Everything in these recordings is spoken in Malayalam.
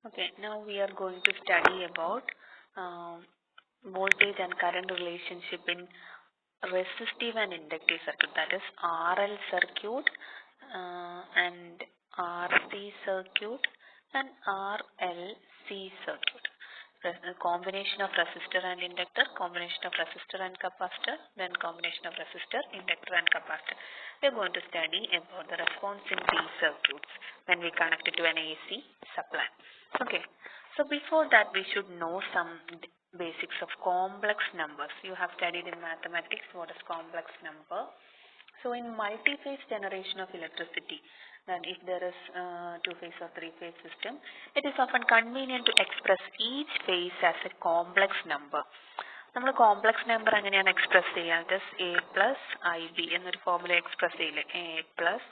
Okay, now we are going to study about voltage and current relationship in resistive and inductive circuit, that is RL circuit and RC circuit and RLC circuit. Combination of resistor and inductor, combination of resistor and capacitor, then combination of resistor, inductor and capacitor. We are going to study about the response in these circuits when we connect it to an AC supply. Okay, so before that we should know some basics of complex numbers. You have studied in mathematics what is complex number. So in multi-phase generation of electricity, that if there is two-phase or three-phase system, it is often convenient to express each phase as a complex number. നമ്മൾ കോംപ്ലക്സ് നമ്പർ എങ്ങനെയാണ് എക്സ്പ്രസ് ചെയ്യുക? Just A plus I B എന്നൊരു ഫോർമുല എക്സ്പ്രസ് ചെയ്യില്ലേ? എ പ്ലസ്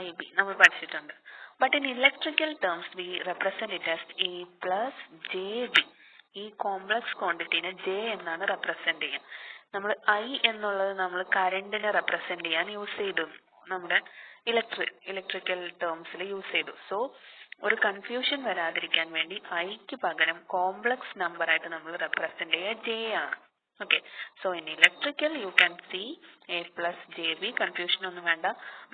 ഐ ബി നമ്മൾ പഠിച്ചിട്ടുണ്ട്. But in electrical terms we represent it as A plus J B. ഈ കോംപ്ലക്സ് ക്വാണ്ടിറ്റീനെ ജെ എന്നാണ് റെപ്രസെന്റ് ചെയ്യുക. നമ്മൾ ഐ എന്നുള്ളത് നമ്മൾ കറണ്ടിനെ റെപ്രസെന്റ് ചെയ്യാൻ യൂസ് ചെയ്തു, നമ്മുടെ ഇലക്ട്രിക്കൽ ടേംസിൽ യൂസ് ചെയ്തു. സോ ഒരു കൺഫ്യൂഷൻ വരാതിരിക്കാൻ വേണ്ടി ഐക്ക് പകരം കോംപ്ലക്സ് നമ്പർ ആയിട്ട് നമ്മൾ റെപ്രസെന്റ് ചെയ്യുക ജെ ആണ്. Okay, so in electrical you can see A plus J B. Confusion ഒന്നും വേണ്ട.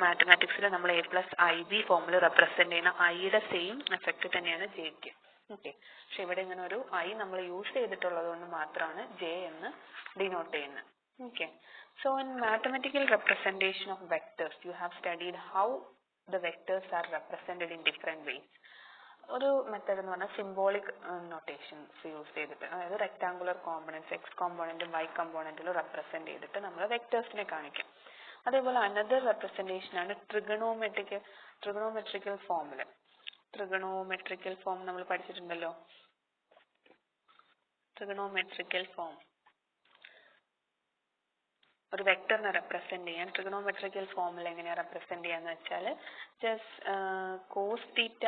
മാത്തമാറ്റിക്സിൽ നമ്മൾ എ പ്ലസ് ഐ ബി ഫോമിൽ റെപ്രസെന്റ് ചെയ്യുന്ന ഐയുടെ സെയിം എഫക്റ്റ് തന്നെയാണ് ജെക്ക്. ഓക്കെ, പക്ഷെ ഇവിടെ ഇങ്ങനെ ഒരു ഐ നമ്മൾ യൂസ് ചെയ്തിട്ടുള്ളത് കൊണ്ട് മാത്രമാണ് ജെ എന്ന് ഡിനോട്ട് ചെയ്യുന്നത്. Okay, so in mathematical representation of vectors, you have studied how the vectors are represented in different ways. ഒരു മെത്തേഡ് എന്ന് പറഞ്ഞാൽ സിംബോളിക് നൊട്ടേഷൻസ് യൂസ് ചെയ്തിട്ട്, അതായത് റെക്ടാങ്കുലർ കോമ്പണൻസ് എക്സ് കോമ്പോണന്റും വൈ കോമ്പോണന്റിലും റെപ്രസെന്റ് ചെയ്തിട്ട് നമ്മൾ വെക്ടേഴ്സിനെ കാണിക്കാം. അതേപോലെ അനദർ റെപ്രസെന്റേഷൻ ആണ് ട്രിഗണോമെട്രിക്കൽ ഫോമിൽ. ട്രിഗണോമെട്രിക്കൽ ഫോം നമ്മൾ പഠിച്ചിട്ടുണ്ടല്ലോ. ട്രിഗണോമെട്രിക്കൽ ഫോം ഒരു വെക്ടറിനെ റെപ്രസെന്റ് ചെയ്യാൻ ട്രിഗണോമെട്രിക്കൽ ഫോമിൽ എങ്ങനെയാണ് റെപ്രസെന്റ് ചെയ്യാന്ന് വെച്ചാൽ just cos theta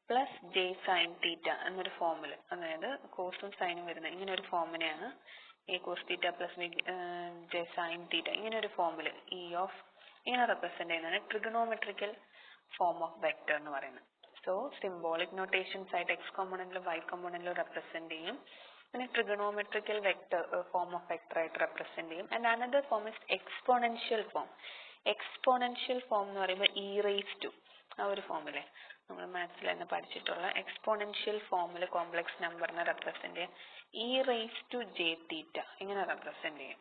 plus J sine theta എന്നൊരു ഫോമിൽ, അതായത് കോസും സൈനും വരുന്ന ഇങ്ങനെ ഒരു ഫോമിനെയാണ് a cos theta plus J sine theta ഇങ്ങനെ ഒരു ഫോമിൽ ഇങ്ങനെ റെപ്രസെന്റ് ചെയ്യുന്നതാണ് ട്രിഗണോമെട്രിക്കൽ ഫോം ഓഫ് വെക്ടർ എന്ന് പറയുന്നത്. സോ സിംബോളിക് നൊട്ടേഷൻസ് ആയിട്ട് എക്സ് കോമ്പോണന്റിലും വൈ കോമ്പോണന്റിലും റെപ്രസെന്റ് ചെയ്യും. പിന്നെ trigonometrical vector form of vector ആയിട്ട് റെപ്രസെന്റ് ചെയ്യും. And another form is exponential form. Exponential form എന്ന് പറയുമ്പോൾ ഇ റേസ് ടു, ആ ഒരു ഫോമിലെ നമ്മൾ മാത്സിൽ തന്നെ പഠിച്ചിട്ടുള്ള എക്സ്പോണൻഷ്യൽ ഫോമിൽ കോംപ്ലക്സ് നമ്പറിനെ റെപ്രസെന്റ് ചെയ്യാം e raise to j theta ഇങ്ങനെ റെപ്രസെന്റ് ചെയ്യും.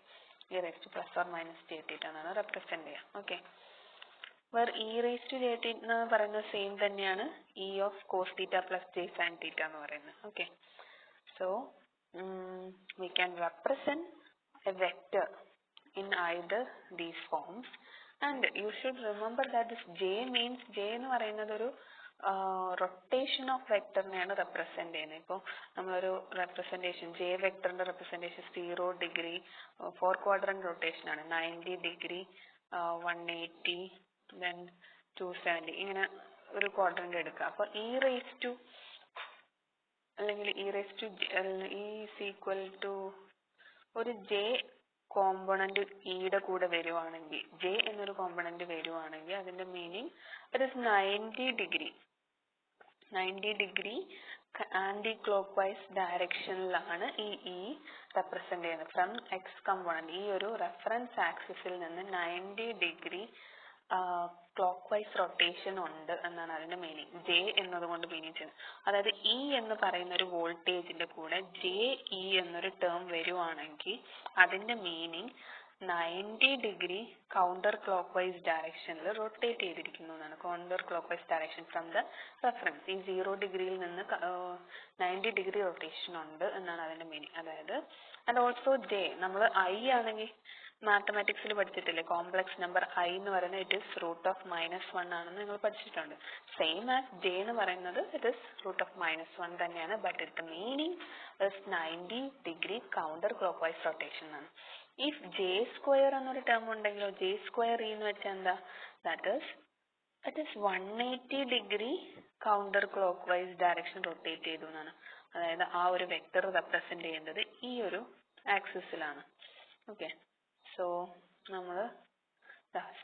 E raise to plus or minus J theta എന്നാണ് റെപ്രസെന്റ് ചെയ്യാം. Okay, where e raise to j theta എന്ന് പറയുന്നത് സെയിം തന്നെയാണ് e of cos theta plus J sine theta എന്ന് പറയുന്നത്. Okay, so we can represent a vector in either these forms, and you should remember that this j means j എന്ന് പറയുന്നത് ഒരു റൊട്ടേഷൻ ഓഫ് വെക്ടറിനെയാണ് റെപ്രസെന്റ് ചെയ്യുന്നത്. ഇപ്പോൾ നമ്മളൊരു റെപ്രസെന്റേഷൻ ജെ വെക്ടറിന്റെ റെപ്രസെന്റേഷൻ 0 ഡിഗ്രി 4 ക്വാഡ്രന്റ് റൊട്ടേഷൻ ആണ്, 90 ഡിഗ്രി 180 then 270 ഇങ്ങനെ ഒരു ക്വാഡ്രന്റ് എടുക്കുക. അപ്പോൾ ഇ റേസ് ടു അല്ലെങ്കിൽ e raise to is equal to ഒരു ജെ കോമ്പണന്റ് ഇയുടെ കൂടെ വരുവാണെങ്കിൽ, ജെ എന്നൊരു കോമ്പണന്റ് വരുവാണെങ്കിൽ അതിന്റെ meaning it is 90 degree anticlockwise ഡയറക്ഷനിലാണ് ഈ റെപ്രസെന്റ് ചെയ്യുന്നത്. ഫ്രം എക്സ് കോമ്പണന്റ് ഈ ഒരു റെഫറൻസ് ആക്സിസിൽ നിന്ന് 90 ഡിഗ്രി ക്ലോക്ക് വൈസ് റൊട്ടേഷൻ ഉണ്ട് എന്നാണ് അതിന്റെ മീനിങ്. ജെ എന്നതുകൊണ്ട് മീനിങ് ചെയ്യുന്നത്, അതായത് ഇ എന്ന് പറയുന്ന ഒരു വോൾട്ടേജിന്റെ കൂടെ ജെ ഇ എന്നൊരു ടേം വരുവാണെങ്കിൽ അതിന്റെ meaning 90 degree counter clock vice ഡയറക്ഷനിൽ റൊട്ടേറ്റ് ചെയ്തിരിക്കുന്നു എന്നാണ്. Counter clock vice direction from the reference, ഈ 0 ഡിഗ്രിയിൽ നിന്ന് 90 ഡിഗ്രി റൊട്ടേഷൻ ഉണ്ട് എന്നാണ് അതിന്റെ മീനിങ്. അതായത് ആൻഡ് ഓൾസോ ജെ നമ്മൾ ഐ ആണെങ്കിൽ മാത്തമാറ്റിക്സിൽ പഠിച്ചിട്ടില്ലേ, കോംപ്ലക്സ് നമ്പർ ഐ എന്ന് പറയുന്നത് ഇറ്റ് ഇസ് റൂട്ട് ഓഫ് -1 ആണെന്ന് നിങ്ങൾ പഠിച്ചിട്ടുണ്ട്. സെയിം ആസ് ജെ എന്ന് പറയുന്നത് ഇറ്റ് ഇസ് റൂട്ട് ഓഫ് -1 തന്നെയാണ്, but it meaning is 90 degree counter clock vice rotation ആണ്. ഇഫ് ജെ സ്ക്വയർ എന്നൊരു ടേം ഉണ്ടെങ്കിലോ, ജെ സ്ക്വയർ ഇ എന്ന് വെച്ചാൽ എന്താ, that is 180 degree counter clock vice direction rotate ചെയ്തു എന്നാണ്. അതായത് ആ ഒരു വെക്ടർ റെപ്രസെന്റ് ചെയ്യേണ്ടത് ഈ ഒരു ആക്സിസിലാണ്. ഓക്കെ, സോ നമ്മൾ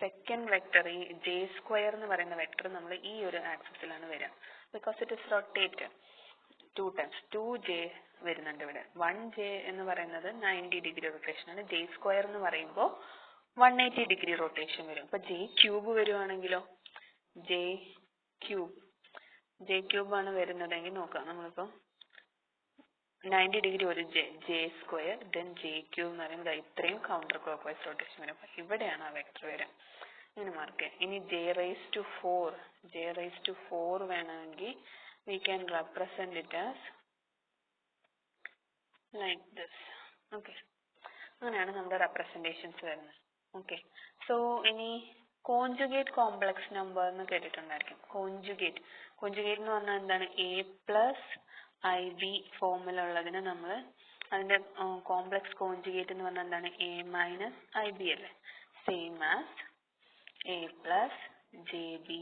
സെക്കൻഡ് വെക്ടർ ഈ ജെ സ്ക്വയർ എന്ന് പറയുന്ന വെക്ടർ നമ്മൾ ഈ ഒരു ആക്സിസിലാണ് വരിക. because it is rotated 2 times. 2j വരുന്നുണ്ട് ഇവിടെ. 1j എന്ന് പറയുന്നത് 90 ഡിഗ്രി റൊട്ടേഷൻ ആണ്. j സ്ക്വയർ എന്ന് പറയുമ്പോൾ 180 ഡിഗ്രി റൊട്ടേഷൻ വരും. അപ്പോൾ j ക്യൂബ് വരുവാണെങ്കിലോ j ക്യൂബ് ആണ് വരുന്നതെങ്കിൽ നോക്കാം. നമ്മളിപ്പോൾ 90 ഡിഗ്രി ഒരു j square then j cube എന്ന് പറയുമ്പോൾ ഇത്രയും കൗണ്ടർ ക്ലോക്ക് വൈസ് റൊട്ടേഷൻ വരും. അപ്പോൾ ഇവിടെയാണ് ആ വെക്ടർ വരിക. ഇങ്ങനെ മാർക്ക് ചെയ്യാം. ഇനി j raised to 4 വേണമെങ്കിൽ we can represent it as like this. Okay, അങ്ങനെയാണ് നമ്മുടെ റെപ്രസെന്റേഷൻസ് വരുന്നത്. ഓക്കെ, സോ ഇനി കോൺജുഗേറ്റ് കോംപ്ലക്സ് നമ്പർ എന്ന് കേട്ടിട്ടുണ്ടായിരിക്കും. കോൺജുഗേറ്റ് എന്ന് പറഞ്ഞാൽ എന്താണ്? a പ്ലസ് ഐ ബി ഫോമിൽ ഉള്ളതിന് നമ്മൾ അതിന്റെ കോംപ്ലക്സ് കോൺജുഗേറ്റ് എന്ന് പറഞ്ഞാൽ എന്താണ്? a മൈനസ് ഐ ബി അല്ലേ? Same as a plus J B.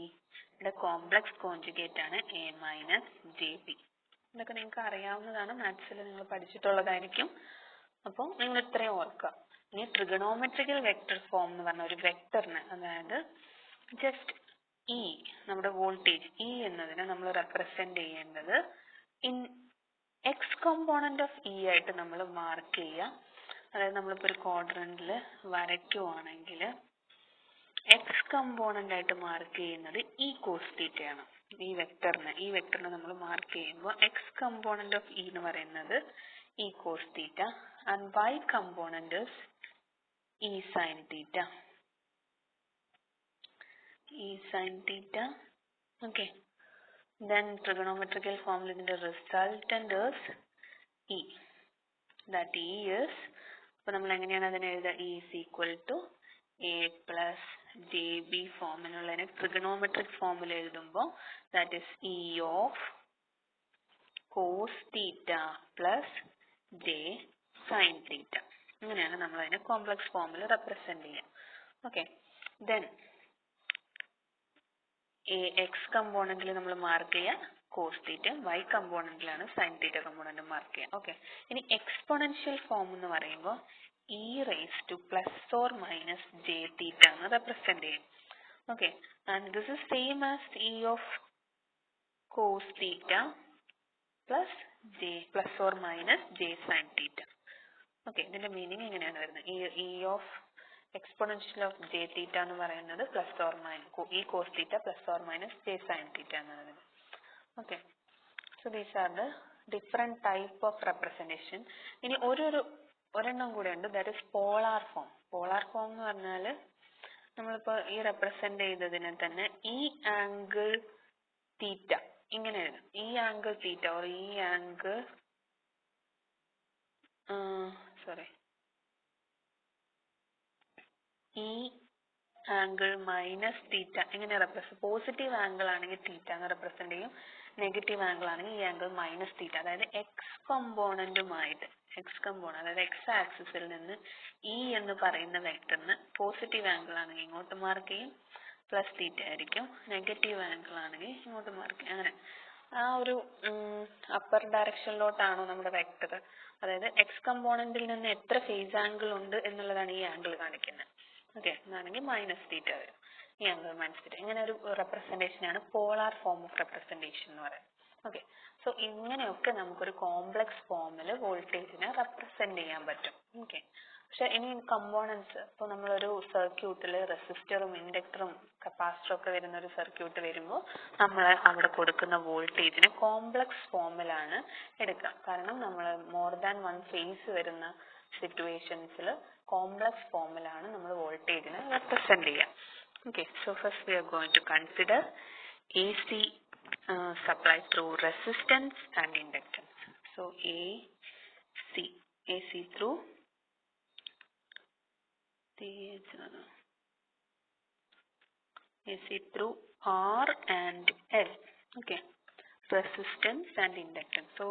ഇവിടെ കോംപ്ലക്സ് കോൺജുഗേറ്റ് ആണ് a മൈനസ് ജെ ബി. ഇതൊക്കെ നിങ്ങൾക്ക് അറിയാവുന്നതാണ്, മാത്സിൽ നിങ്ങൾ പഠിച്ചിട്ടുള്ളതായിരിക്കും. അപ്പോൾ നിങ്ങൾ ഇത്രയും ഓർക്കുക. ഇനി ട്രിഗണോമെട്രിക്കൽ വെക്ടർ ഫോം എന്ന് പറഞ്ഞ ഒരു വെക്ടറിന്, അതായത് ജസ്റ്റ് ഇ, നമ്മുടെ വോൾട്ടേജ് ഇ എന്നതിനെ നമ്മൾ റെപ്രസെന്റ് ചെയ്യേണ്ടത് in X component of E ആയിട്ട് നമ്മൾ മാർക്ക് ചെയ്യുക. അതായത് നമ്മളിപ്പോൾ ഒരു ക്വാഡ്രന്റിൽ വരയ്ക്കുവാണെങ്കിൽ എക്സ് കമ്പോണന്റ് ആയിട്ട് മാർക്ക് ചെയ്യുന്നത് ഈ കോസ് തീറ്റയാണ്. ഈ വെക്ടറിനെ നമ്മൾ മാർക്ക് ചെയ്യുമ്പോൾ എക്സ് കമ്പോണന്റ് ഓഫ് ഇ എന്ന് പറയുന്നത് ഈ cos theta and Y component E sine theta. Okay, then trigonometrical formula ഇതിന്റെ resultant is E. That E is, അപ്പോൾ നമ്മൾ എങ്ങനെയാണ് അതിനെ എഴുതുക? E is equal to a plus jb ഫോമിനുള്ളതിനെ ട്രിഗണോമെട്രിക് ഫോമിൽ എഴുതുമ്പോൾ that is E of cos theta plus j sin theta. അങ്ങനെയാണ് നമ്മൾ അതിനെ കോംപ്ലക്സ് ഫോമിൽ റെപ്രസെന്റ് ചെയ്യുക. ഓക്കെ, then എക്സ് കമ്പോണന്റിൽ നമ്മൾ മാർക്ക് ചെയ്യുക കോസ് തീറ്റ, വൈ കമ്പോണന്റിലാണ് സൈൻ തീറ്റ കമ്പോണന്റ് മാർക്ക് ചെയ്യുക. ഓക്കെ, ഇനി എക്സ്പോണൻഷ്യൽ ഫോം എന്ന് പറയുമ്പോൾ e raise to plus or minus J theta എന്ന് റെപ്രസെന്റ് ചെയ്യും. Okay, and this is same as e of cos theta plus or minus J sine theta. Okay, ഇതിന്റെ മീനിങ് എങ്ങനെയാണ് വരുന്നത്? E of exponential of J theta എന്ന് പറയുന്നത് പ്ലസ് ഓർ മൈനസ് ഈ cos theta plus or minus J sine theta എന്ന് പറയുന്നത്. Okay, so these are the different type of representation. ഇനി ഒരെണ്ണം കൂടെ ഉണ്ട്, that is polar form. Polar form എന്ന് പറഞ്ഞാൽ നമ്മളിപ്പോൾ ഈ റെപ്രസെന്റ് ചെയ്തതിനെ തന്നെ ഈ ആംഗിൾ തീറ്റ ഇങ്ങനെ എഴുതാം. ഈ ആംഗിൾ തീറ്റ ഓർ ഈ ആംഗിൾ ഈ ആംഗിൾ മൈനസ് തീറ്റ ഇങ്ങനെ റെപ്രസെന്റ്. പോസിറ്റീവ് ആംഗിൾ ആണെങ്കിൽ തീറ്റ എന്ന് റെപ്രസെന്റ് ചെയ്യും, നെഗറ്റീവ് ആംഗിൾ ആണെങ്കിൽ ഈ ആംഗിൾ മൈനസ് തീറ്റ. അതായത് എക്സ് കമ്പോണന്റുമായിട്ട് അതായത് എക്സ് ആക്സിസിൽ നിന്ന് ഇ എന്ന് പറയുന്ന വെക്ടറിന് പോസിറ്റീവ് ആംഗിൾ ആണെങ്കിൽ ഇങ്ങോട്ട് മാർക്ക് ചെയ്യും പ്ലസ് തീറ്റ ആയിരിക്കും, നെഗറ്റീവ് ആംഗിൾ ആണെങ്കിൽ ഇങ്ങോട്ട് മാർക്ക് ചെയ്യും. അങ്ങനെ ആ ഒരു അപ്പർ ഡയറക്ഷനിലോട്ടാണോ നമ്മുടെ വെക്ടർ, അതായത് എക്സ് കമ്പോണന്റിൽ നിന്ന് എത്ര ഫേസ് ആംഗിൾ ഉണ്ട് എന്നുള്ളതാണ് ഈ ആംഗിൾ കാണിക്കുന്നത്. ഓക്കെ, എന്നാണെങ്കിൽ മൈനസ് തീറ്റ വരും, ഈ ആംഗിൾ മൈനസ് തീറ്റ. ഇങ്ങനെ ഒരു റെപ്രസെന്റേഷൻ ആണ് പോളാർ ഫോം ഓഫ് റെപ്രസെന്റേഷൻ എന്ന് പറയുന്നത്. ഓക്കെ, സോ ഇങ്ങനെയൊക്കെ നമുക്കൊരു കോംപ്ലക്സ് ഫോമിൽ വോൾട്ടേജിനെ റെപ്രസെന്റ് ചെയ്യാൻ പറ്റും. ഓക്കെ, പക്ഷെ ഇനി കമ്പോണൻസ്, ഇപ്പോൾ നമ്മളൊരു സർക്യൂട്ടിൽ റെസിസ്റ്ററും ഇൻഡക്ടറും കപ്പാസിറ്ററും ഒക്കെ വരുന്ന ഒരു സർക്യൂട്ട് വരുമ്പോൾ നമ്മൾ അവിടെ കൊടുക്കുന്ന വോൾട്ടേജിനെ കോംപ്ലക്സ് ഫോമിലാണ് എടുക്കുക. കാരണം നമ്മൾ മോർ ദാൻ വൺ ഫേസ് വരുന്ന സിറ്റുവേഷൻസിൽ കോംപ്ലക്സ് ഫോമിലാണ് നമ്മൾ വോൾട്ടേജിനെ റെപ്രസെന്റ് ചെയ്യുക. Okay, so first we are going to consider AC supply through resistance and inductance. So AC through R and L. Okay, resistance and inductance. So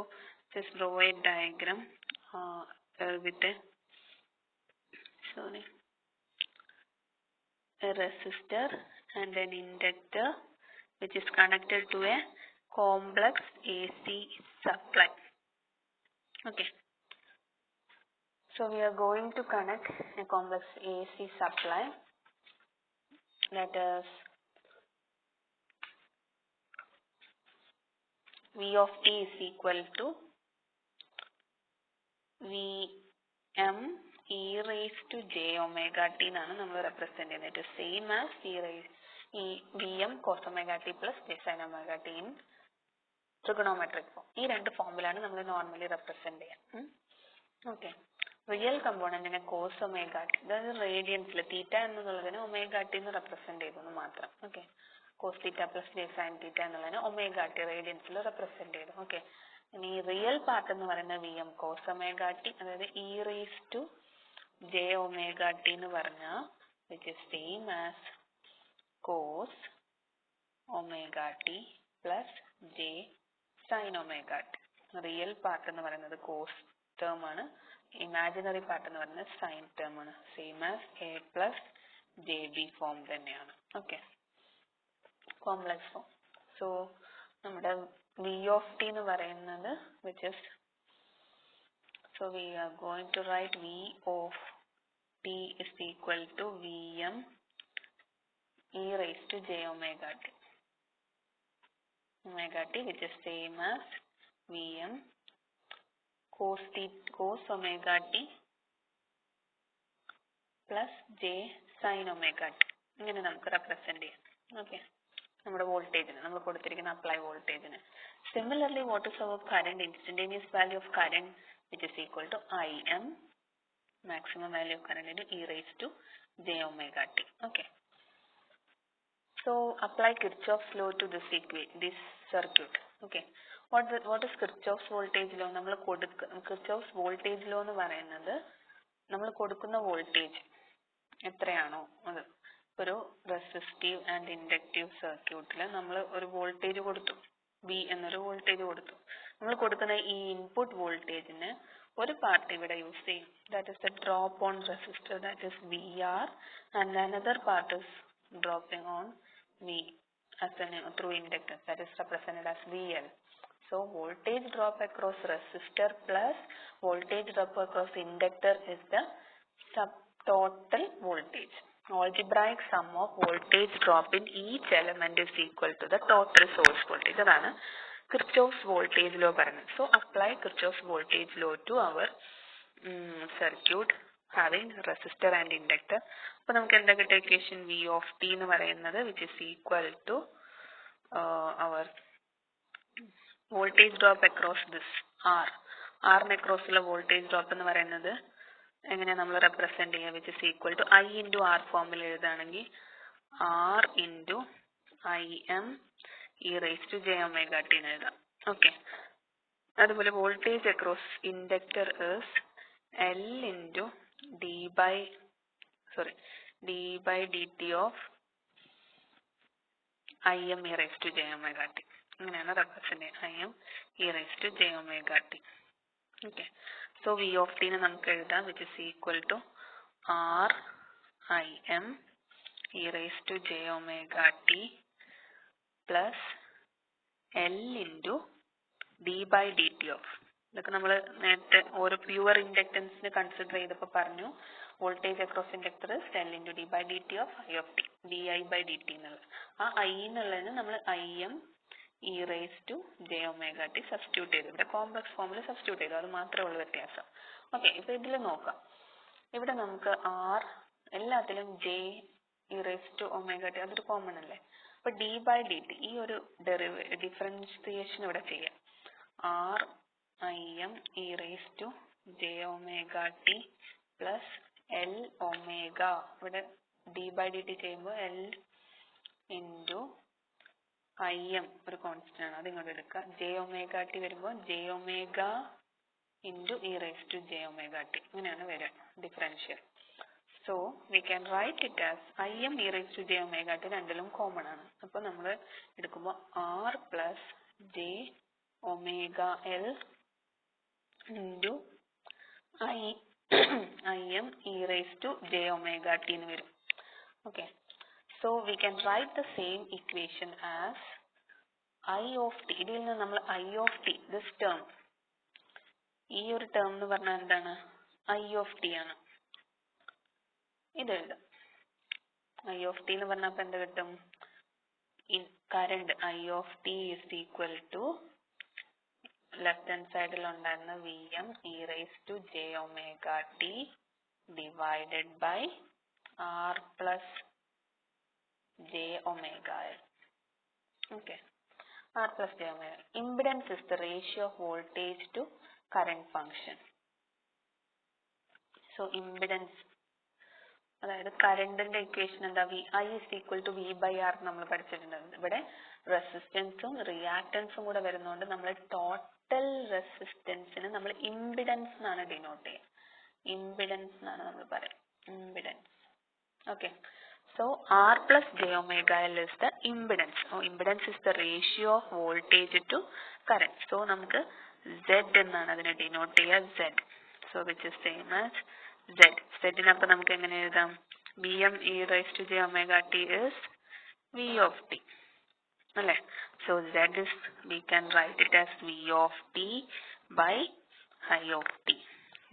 just draw a diagram with a resistor and an inductor which is connected to a complex AC supply. Okay, so we are going to connect a complex AC supply, that is V of t is equal to Vm e raised to j omega t എന്നാണ് നമ്മൾ represent ചെയ്യുന്നത്. It is same as Vm cos omega t plus j sin omega t in trigonometric form. ഈ രണ്ട് ഫോമിലാണ് നമ്മൾ നോർമലി റെപ്രസെന്റ് ചെയ്യുക. ഓക്കെ, റിയൽ കമ്പോണന്റിനെ കോസ് ഒമേഗ ടി, അതായത് റേഡിയൻസിൽ തീറ്റ എന്നുള്ളതിന് ഒമേഗ ടി എന്ന് റെപ്രസെന്റ് ചെയ്തു മാത്രം. Okay, cos theta plus J sine theta എന്നുള്ളതിന് ഒമേഗ ടി റേഡിയൻസിൽ റെപ്രസെന്റ് ചെയ്തു. ഓക്കെ, ഇനി റിയൽ പാർട്ട് എന്ന് പറയുന്നത് V M cos omega T, അതായത് e raise to J omega T എന്ന് പറഞ്ഞാൽ which is same as cos omega T plus J sine omega T. Real part എന്ന് പറയുന്നത് കോസ് ടേം ആണ്, ഇമാജിനറി പാർട്ട് എന്ന് പറയുന്നത് സൈൻ ടേം ആണ്. Same as A plus J B form തന്നെയാണ്. Okay, complex form. സോ നമ്മുടെ വി ഓഫ് ടി എന്ന് പറയുന്നത് which is, so we are going to write V of T is equal to V M E raise to J omega T. Omega t which is same as Vm cos omega t plus j sin omega t. ഇങ്ങനെ നമുക്ക് റെപ്രസെന്റ് ചെയ്യാം. ഓക്കെ, നമ്മുടെ വോൾട്ടേജിന് നമ്മൾ കൊടുത്തിരിക്കുന്ന അപ്ലൈ വോൾട്ടേജിന്. Similarly what is our current, instantaneous value of current which is equal to Im maximum value of current into e raised to j omega t. Okay, so apply Kirchhoff's law to this circuit. Okay, what is Kirchhoff's voltage law? നമ്മൾ Kirchhoff's voltage law എന്ന് പറയുന്നത് നമ്മൾ കൊടുക്കുന്ന വോൾട്ടേജ് എത്രയാണോ അത്. ഒരു റെസിസ്റ്റീവ് ആൻഡ് ഇൻഡക്റ്റീവ് സർക്യൂട്ടിൽ നമ്മൾ ഒരു വോൾട്ടേജ് കൊടുത്തു, ബി എന്നൊരു വോൾട്ടേജ് കൊടുത്തു. നമ്മൾ കൊടുക്കുന്ന ഈ ഇൻപുട്ട് വോൾട്ടേജിന് ഒരു പാർട്ട് ഇവിടെ യൂസ് ചെയ്യും, that is the drop on resistor, that is VR, and another part is dropping on V as through inductance, that is represented as VL. So voltage drop across resistor plus voltage drop across inductor is the subtotal voltage. Algebraic sum of voltage drop in each element is equal to the total source voltage. അതാണ് Kirchhoff's voltage law പറയുന്നത്. So apply Kirchhoff's voltage law to our circuit having resistor and inductor. അപ്പോൾ നമുക്ക് എന്താ കിട്ടുക? ഇക്വേഷൻ വി ഓഫ് ടി എന്ന് പറയുന്നത് which is equal to our voltage drop across this ആറിന് അക്രോസ് ഉള്ള വോൾട്ടേജ് ഡ്രോപ്പ് എന്ന് പറയുന്നത് എങ്ങനെയാണ് നമ്മൾ റെപ്രസെന്റ് ചെയ്യുക? which is equal to I into R ഫോമിൽ എഴുതുകയാണെങ്കിൽ R into Im e raised to j omega t എന്ന് എഴുതാം. ഓക്കെ, അതുപോലെ voltage across inductor is L into d by dt of Im e raised to j omega t. അങ്ങനെയാണ് represent Im e raised to j omega t. Okay, so V of T നമുക്ക് എഴുതാം which is equal to R Im e raised to j omega t plus L into d by dt of, ഇതൊക്കെ നമ്മൾ നേരത്തെ ഓരോ പ്യുവർ ഇൻഡക്റ്റൻസിന് കൺസിഡർ ചെയ്തപ്പോൾ പറഞ്ഞു voltage across inductor L into d by dt of I of t, di by dt എന്നുള്ളത്. ആ I എന്നുള്ളതിന് നമ്മൾ Im e raised to j omega t substitute ചെയ്തു, ഇവിടെ കോംപ്ലക്സ് ഫോമിൽ സബ്സ്റ്റിറ്റ്യൂട്ട് ചെയ്തു, അത് മാത്രമേ ഉള്ളൂ വ്യത്യാസം. ഓക്കെ, ഇപ്പൊ ഇതിൽ നോക്കാം, ഇവിടെ നമുക്ക് R എല്ലാത്തിലും j e raised to omega t അതൊരു കോമൺ അല്ലേ. അപ്പൊ d by dt ഈ ഒരു ഡിഫറൻഷിയേഷൻ ഇവിടെ ചെയ്യാം. R Im e raised to j omega t plus L omega, ഇവിടെ d by dt ചെയ്യുമ്പോൾ L into Im ഒരു കോൺസ്റ്റന്റ് ആണ്, അത് ഇങ്ങോട്ട് എടുക്കുക. j omega t വരുമ്പോൾ j omega into e raised to j omega t, ഇങ്ങനെയാണ് വരിക differential. So we can write it as Im e raised to j omega t രണ്ടിലും കോമൺ ആണ്. അപ്പോൾ നമ്മൾ എടുക്കുമ്പോൾ R plus j omega L into Im e raised to j omega t എന്ന് വരും. Okay, so we can write the same equation as I of t. ഇതിൽ നിന്ന് നമ്മൾ I of t, this term, ഈ ഒരു ടേം എന്ന് പറഞ്ഞാൽ എന്താണ്? I of t ആണ്. ഇത് എഴുതാം. I of t എന്ന് പറഞ്ഞാൽ എന്താ കിട്ടും? Current I of t is equal to left hand സൈഡിൽ ഉണ്ടായിരുന്ന Vm e raised to j omega t divided by r plus j omega l. Okay, r plus j omega l. Impedance is the ratio of voltage to current function. So impedance അതായത് കറണ്ടിന്റെ ഇക്വേഷൻ എന്താ, I is equal to V by R നമ്മൾ പഠിച്ചിട്ടുണ്ട്. ഇവിടെ റെസിസ്റ്റൻസും റിയാക്ടൻസും കൂടെ വരുന്നതുകൊണ്ട് നമ്മൾ ടോട്ടൽ റെസിസ്റ്റൻസിന് നമ്മൾ ഇംപിഡൻസ് എന്നാണ് ഡിനോട്ട് ചെയ്യുക. ഇംപിഡൻസ് എന്നാണ് നമ്മൾ പറയുക, impedance. Okay, so R plus j omega L is the impedance. So impedance is the ratio of voltage to current. So നമുക്ക് Z എന്നാണ് അതിനെ ഡിനോട്ട് ചെയ്യുക, Z. So which is same as Z. Z-നപ്പം നമുക്ക് എങ്ങനെ എഴുതാം? Vm e raised to j omega t is V of t. അല്ലേ? So Z is, we can write it as V of t by I of t.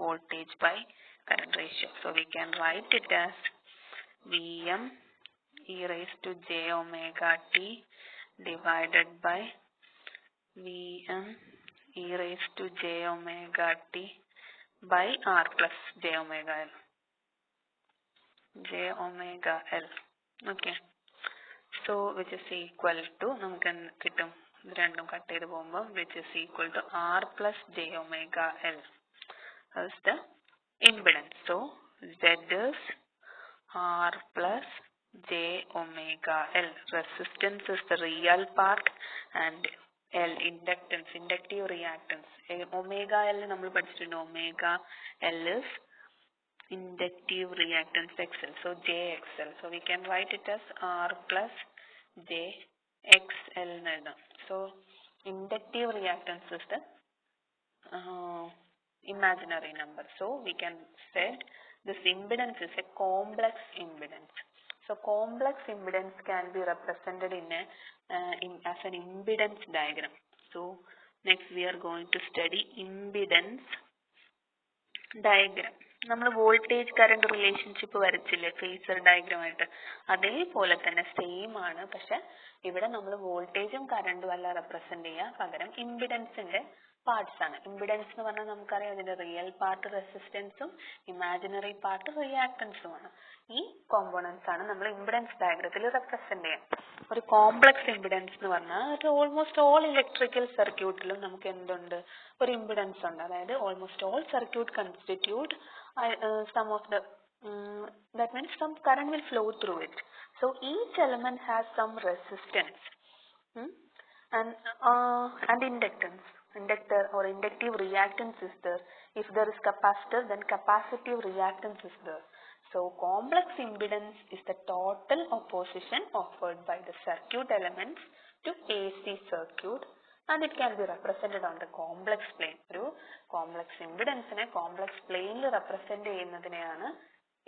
Voltage by current ratio. So we can write it as Vm e raised to j omega t divided by Vm e raised to j omega t by R plus j omega L. J omega L. Okay. So which is equal to, നമുക്ക് കിട്ടും ഇത് രണ്ടും കട്ട് ചെയ്ത് പോകുമ്പോൾ, which is equal to R plus j omega L. That's the impedance. So Z is R plus j omega L. Resistance is the real part and L inductance, inductive reactance. Omega L നമ്മൾ പഠിച്ചിട്ടുണ്ട്. Omega L is inductive reactance XL. So JXL. So we can write it as R plus JXL. So inductive reactance is the imaginary number. So we can say this impedance is a complex impedance. So complex impedance can be represented in as an impedance diagram. So next we are going to study impedance diagram. നമ്മൾ വോൾട്ടേജ് കറണ്ട് റിലേഷൻഷിപ്പ് വരച്ചില്ലേ ഫേസർ ഡയഗ്രാം ആയിട്ട്, അതേപോലെ തന്നെ സെയിം ആണ്. പക്ഷെ ഇവിടെ നമ്മൾ വോൾട്ടേജും കറണ്ടും അല്ല റെപ്രസെന്റ് ചെയ്യുക, പകരം ഇംപിഡൻസിന്റെ പാർട്സ് ആണ്. ഇംപിഡൻസ് എന്ന് പറഞ്ഞാൽ നമുക്കറിയാം അതിന്റെ റിയൽ പാർട്ട് റെസിസ്റ്റൻസും ഇമാജിനറി പാർട്ട് റിയാക്ടൻസും ആണ്. ഈ കോമ്പോണൻസ് ആണ് നമ്മൾ ഇംപിഡൻസ് ഡയഗ്രത്തിൽ റെപ്രസെന്റ് ചെയ്യുക. ഒരു കോംപ്ലക്സ് ഇംപിഡൻസ് എന്ന് പറഞ്ഞാൽ ഓൾമോസ്റ്റ് ഓൾ ഇലക്ട്രിക്കൽ സർക്യൂട്ടിലും നമുക്ക് എന്തുണ്ട്, ഒരു ഇംപിഡൻസ് ഉണ്ട്. അതായത് almost all circuit constitute some of the that means some current will flow through it. So each element has some resistance and inductance. Inductor or inductive reactance is there. If there is capacitor, then capacitive reactance is there. So complex impedance is the total opposition offered by the circuit elements to AC circuit, and it can be represented on the complex plane. ഒരു കോംപ്ലക്സ് ഇംപിഡൻസിനെ കോംപ്ലക്സ് പ്ലെയിനിൽ റെപ്രസെന്റ് ചെയ്യുന്നതിനെയാണ്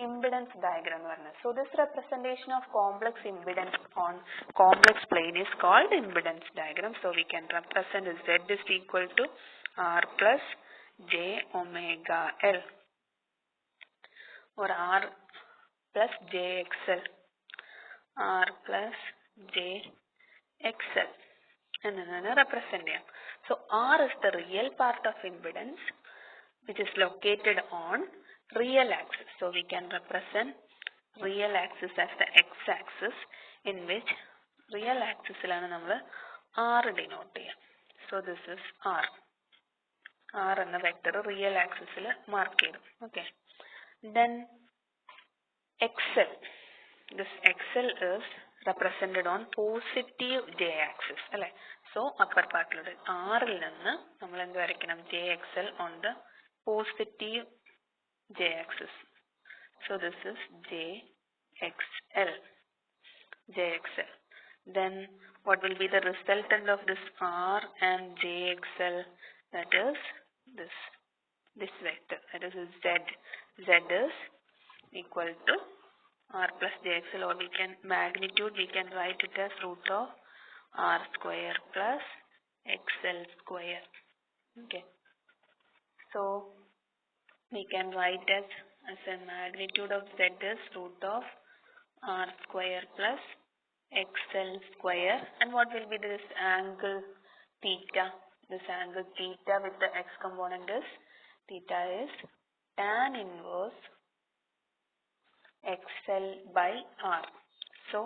ഇംപിഡൻസ് ഡയഗ്രാം എന്ന് പറയുന്നത്. So this representation of complex impedance on complex plane is called impedance diagram. So we can represent Z is equal to R plus j omega L or R plus JXL, R plus JXL എന്നതിനെ റെപ്രസെന്റ് ചെയ്യാം. So R is the real part of impedance which is located on real axis. So we can represent real axis as the x-axis, in which real axisലാണ് നമ്മൾ R denote ചെയ്യുക. So this is R. R എന്ന വെക്ടർ റിയൽ ആക്സിസിൽ മാർക്ക് ചെയ്തു. Okay. Then XL. This XL is represented on positive j-axis. അല്ലേ? So upper പാർട്ടിലൂടെ R-ൽ നിന്ന് നമ്മൾ എന്ത് വരയ്ക്കണം, JXL on the positive j-axis. So this is JXL. JXL. Then what will be the resultant of this R and JXL? That is this vector. That is Z. Z is equal to R plus JXL, or we can magnitude, we can write it as root of R square plus XL square. Okay. So we can write as a magnitude of Z is root of R square plus XL square. And what will be this angle theta? this angle theta with the x component is theta is tan inverse XL by R. So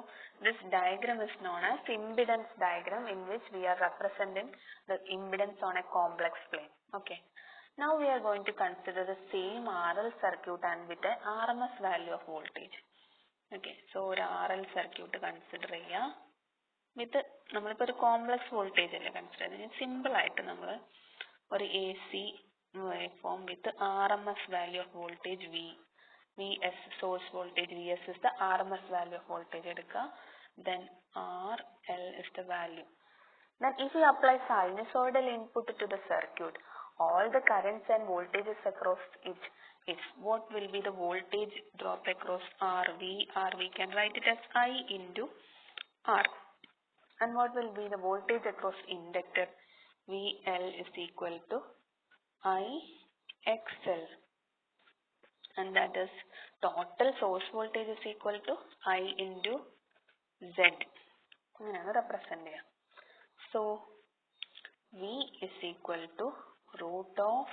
this diagram is known as impedance diagram, in which we are representing the impedance on a complex plane. Okay. Now we are going to consider the same RL circuit and with a RMS value of voltage. Okay. So ഒരു RL circuit consider ചെയ്യുക. With നമ്മളിപ്പോൾ ഒരു കോംപ്ലക്സ് വോൾട്ടേജ് അല്ലേ കൺസിഡർ ചെയ്യുന്നത്. സിമ്പിൾ ആയിട്ട് നമ്മൾ ഒരു AC waveform with RMS value of voltage Vs source voltage Vs is the RMS value of voltage edukka, then RL is the value. Then if we apply sinusoidal input to the circuit, all the currents and voltages across it, what will be the voltage drop across R? We can write it as I into R. And what will be the voltage across inductor? VL is equal to IXL. And that is total source voltage is equal to I into Z. Represent here. So V is equal to root of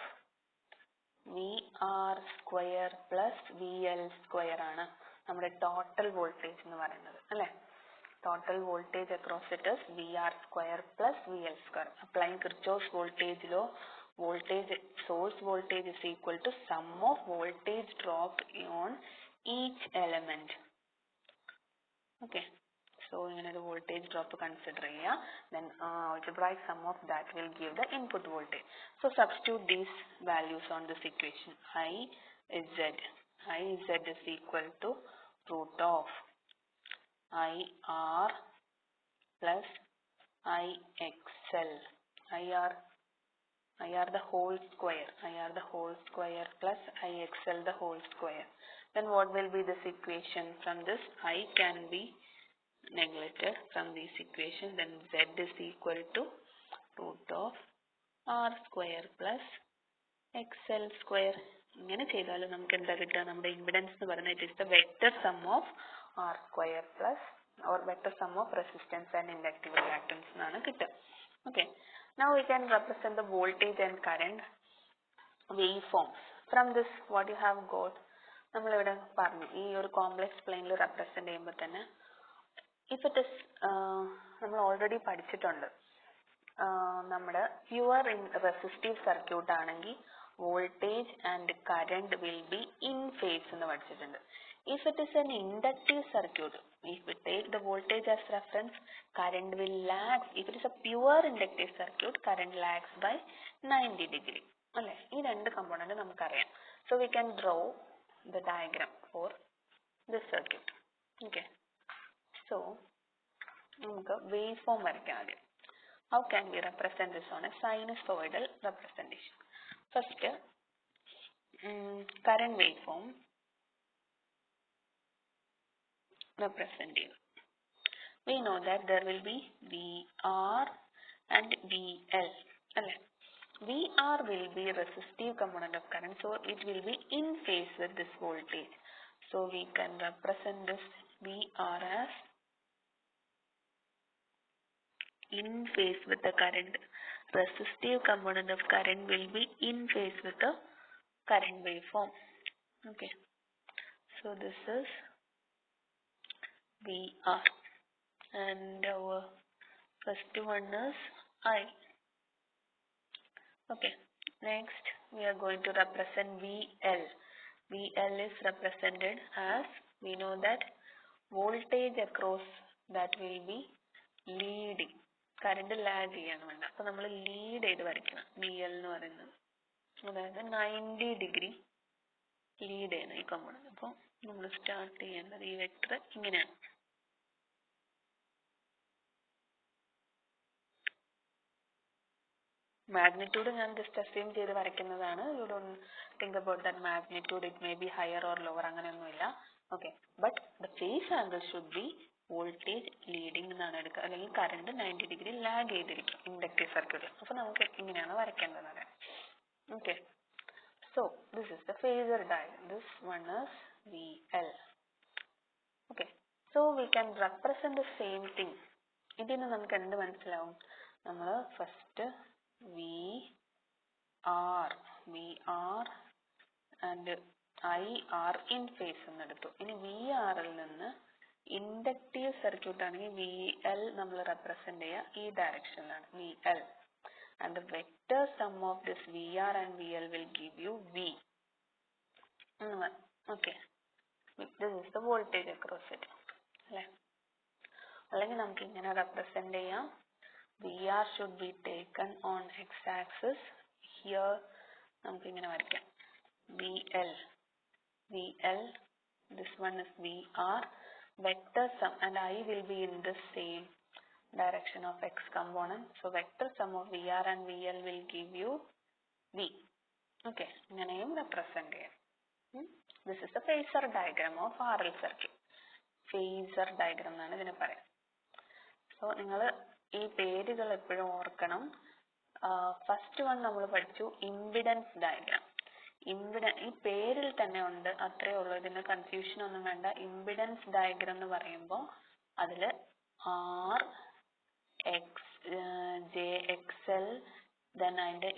VR square plus VL square ആണ് നമ്മുടെ total voltage എന്ന് പറയുന്നത് അല്ലേ. Total voltage across it is VR square plus VL square. Applying Kirchhoff's voltage law, source voltage is equal to sum of voltage drop on each element. Okay. So the voltage drop consider here, then algebraic sum of that will give the input voltage. So substitute these values on this equation. IZ is equal to root of IR plus IXL. IR the whole square plus IXL the whole square. Then what will be this equation? From this I can be neglected from this equation. Then Z is equal to root of R square plus XL square. ഇങ്ങനെ ചെയ്താലും നമുക്ക് എന്താ കിട്ടുക? നമ്മുടെ ഇംപിഡൻസ് എന്ന് പറയുന്നത് it is the vector some of R square plus or vector sum of resistance and inductive reactance എന്നാണ് കിട്ടുക. Okay. Now we can represent the voltage and current waveforms. From this what you have got, നമ്മളിവിടെ പറഞ്ഞു ഈ ഒരു കോംപ്ലക്സ് പ്ലെയിനിൽ റെപ്രസെന്റ് ചെയ്യുമ്പോൾ തന്നെ if it is നമ്മൾ ഓൾറെഡി പഠിച്ചിട്ടുണ്ട്, നമ്മുടെ പ്യുവർ റെസിസ്റ്റീവ് സർക്യൂട്ട് ആണെങ്കിൽ voltage and current will be in phase എന്ന് പഠിച്ചിട്ടുണ്ട്. If it is an inductive circuit, if we take the voltage as reference, current will lag. If it is a pure inductive circuit, current lags by 90 degree. അല്ലേ, ഈ രണ്ട് കമ്പോണന്റ് നമുക്കറിയാം. So we can draw the diagram for this circuit. Okay. So നമുക്ക് waveform വരയ്ക്കാം ആദ്യം. How can we represent this on a sinusoidal representation? First, current waveform represented. We know that there will be VR and VL. VR will be resistive component of current, so it will be in phase with this voltage. So we can represent this VR as in phase with the current. Resistive component of current will be in phase with the current waveform. Okay. So this is VR. And our first one is I. Okay. Next we are going to represent VL. VL is represented as, we know that voltage across that will be leading. Current lag ചെയ്യാണ് വേണ്ട. അപ്പൊ നമ്മൾ ലീഡ് ചെയ്ത് വരയ്ക്കണം. VL എന്ന് പറയുന്നത് അതായത് 90 ഡിഗ്രി ലീഡ് ചെയ്യുന്ന ഈ കമ്പോണന്റ്. അപ്പോൾ നമ്മൾ സ്റ്റാർട്ട് ചെയ്യേണ്ടത് ഈ വെക്ടർ ഇങ്ങനെയാണ്. മാഗ്നിറ്റ്യൂഡ് ഞാൻ ജസ്റ്റ് അസ്യൂം ചെയ്ത് വരയ്ക്കുന്നതാണ്. You don't think about that magnitude, it may be higher or lower, അങ്ങനെയൊന്നുമില്ല. Okay. But the phase angle should be voltage leading എന്നാണ് എടുക്കുക, അല്ലെങ്കിൽ കറണ്ട് 90 ഡിഗ്രി ലാഗ് ചെയ്തിരിക്കും ഇൻഡക്റ്റീവ് സർക്യൂട്ടിൽ. അപ്പൊ നമുക്ക് ഇങ്ങനെയാണ് വരയ്ക്കേണ്ടത്. Okay. So this is the phasor diagram. This one is VL. Okay. So we can represent the same thing. ഇതിന് നമുക്ക് എന്ത് മനസ്സിലാവും? നമ്മൾ first VR and IR in phase എന്ന് എടുത്തു. ഇനി VR ൽ നിന്ന് ഇൻഡക്റ്റീവ് സർക്യൂട്ട് ആണെങ്കിൽ VL നമ്മൾ റെപ്രസെന്റ് ചെയ്യുക ഈ ഡയറക്ഷനിലാണ് VL. And the vector sum of this VR and VL will give you V. Okay. This is the voltage across it. അല്ലെങ്കിൽ നമുക്ക് ഇങ്ങനെ റെപ്രസെന്റ് ചെയ്യാം. VR should be taken on x-axis. Here നമുക്ക് ഇങ്ങനെ വരയ്ക്കാം. VL. This one is VR. Vector sum and I will be in the same direction of x component. So vector sum of VR and VL will give you V. Okay. ഇങ്ങനെയും റെപ്രസെന്റ് ചെയ്യാം. This is the phasor diagram of RL circuit. Phasor diagram എന്നാണ് ഇതിനെ പറയാം. സോ നിങ്ങൾ ഈ പേരുകൾ എപ്പോഴും ഓർക്കണം. ഫസ്റ്റ് വൺ നമ്മൾ പഠിച്ചു ഇംപിഡൻസ് ഡയഗ്രാം. ഈ പേരിൽ തന്നെ ഉണ്ട്, അത്രേ ഉള്ളൂ, ഇതിന് കൺഫ്യൂഷൻ ഒന്നും വേണ്ട. ഇംപിഡൻസ് ഡയഗ്രാം എന്ന് പറയുമ്പോൾ അതിൽ R, X, J, XL, then അതിന്റെ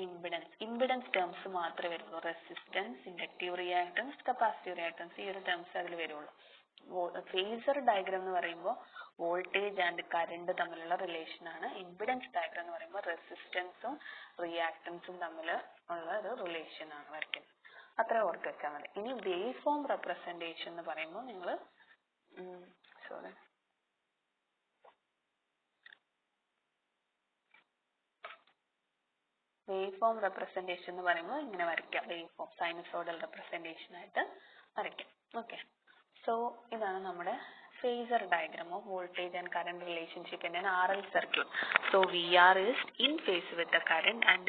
ഇംപിഡൻസ് ടേംസ് മാത്രമേ വരുള്ളൂ. Resistance, inductive reactance, capacitive reactance, ഈ ഒരു ടേംസ് അതിൽ വരുള്ളൂ. ഫേസർ ഡയഗ്രാം എന്ന് പറയുമ്പോൾ വോൾട്ടേജ് ആൻഡ് കറണ്ട് തമ്മിലുള്ള റിലേഷൻ ആണ്. ഇംപിഡൻസ് ഡയഗ്രാം എന്ന് പറയുമ്പോൾ റെസിസ്റ്റൻസും റിയാക്ടൻസും തമ്മിൽ ഉള്ള ഒരു റിലേഷൻ ആണ് വരയ്ക്കുന്നത്. അത്ര ഓർത്ത് വെച്ചാൽ മതി. ഇനി വേവ് ഫോം റെപ്രസെന്റേഷൻ എന്ന് പറയുമ്പോൾ നിങ്ങൾ വേവ് ഫോം റെപ്രസെന്റേഷൻ എന്ന് പറയുമ്പോൾ ഇങ്ങനെ വരയ്ക്കാം. വേവ് ഫോം സൈനസോഡൽ റെപ്രസെന്റേഷൻ ആയിട്ട് വരയ്ക്കാം. ഓക്കെ. സോ ഇതാണ് നമ്മുടെ phasor diagram of voltage and current relationship in an RL circuit. So VR is in phase with the current and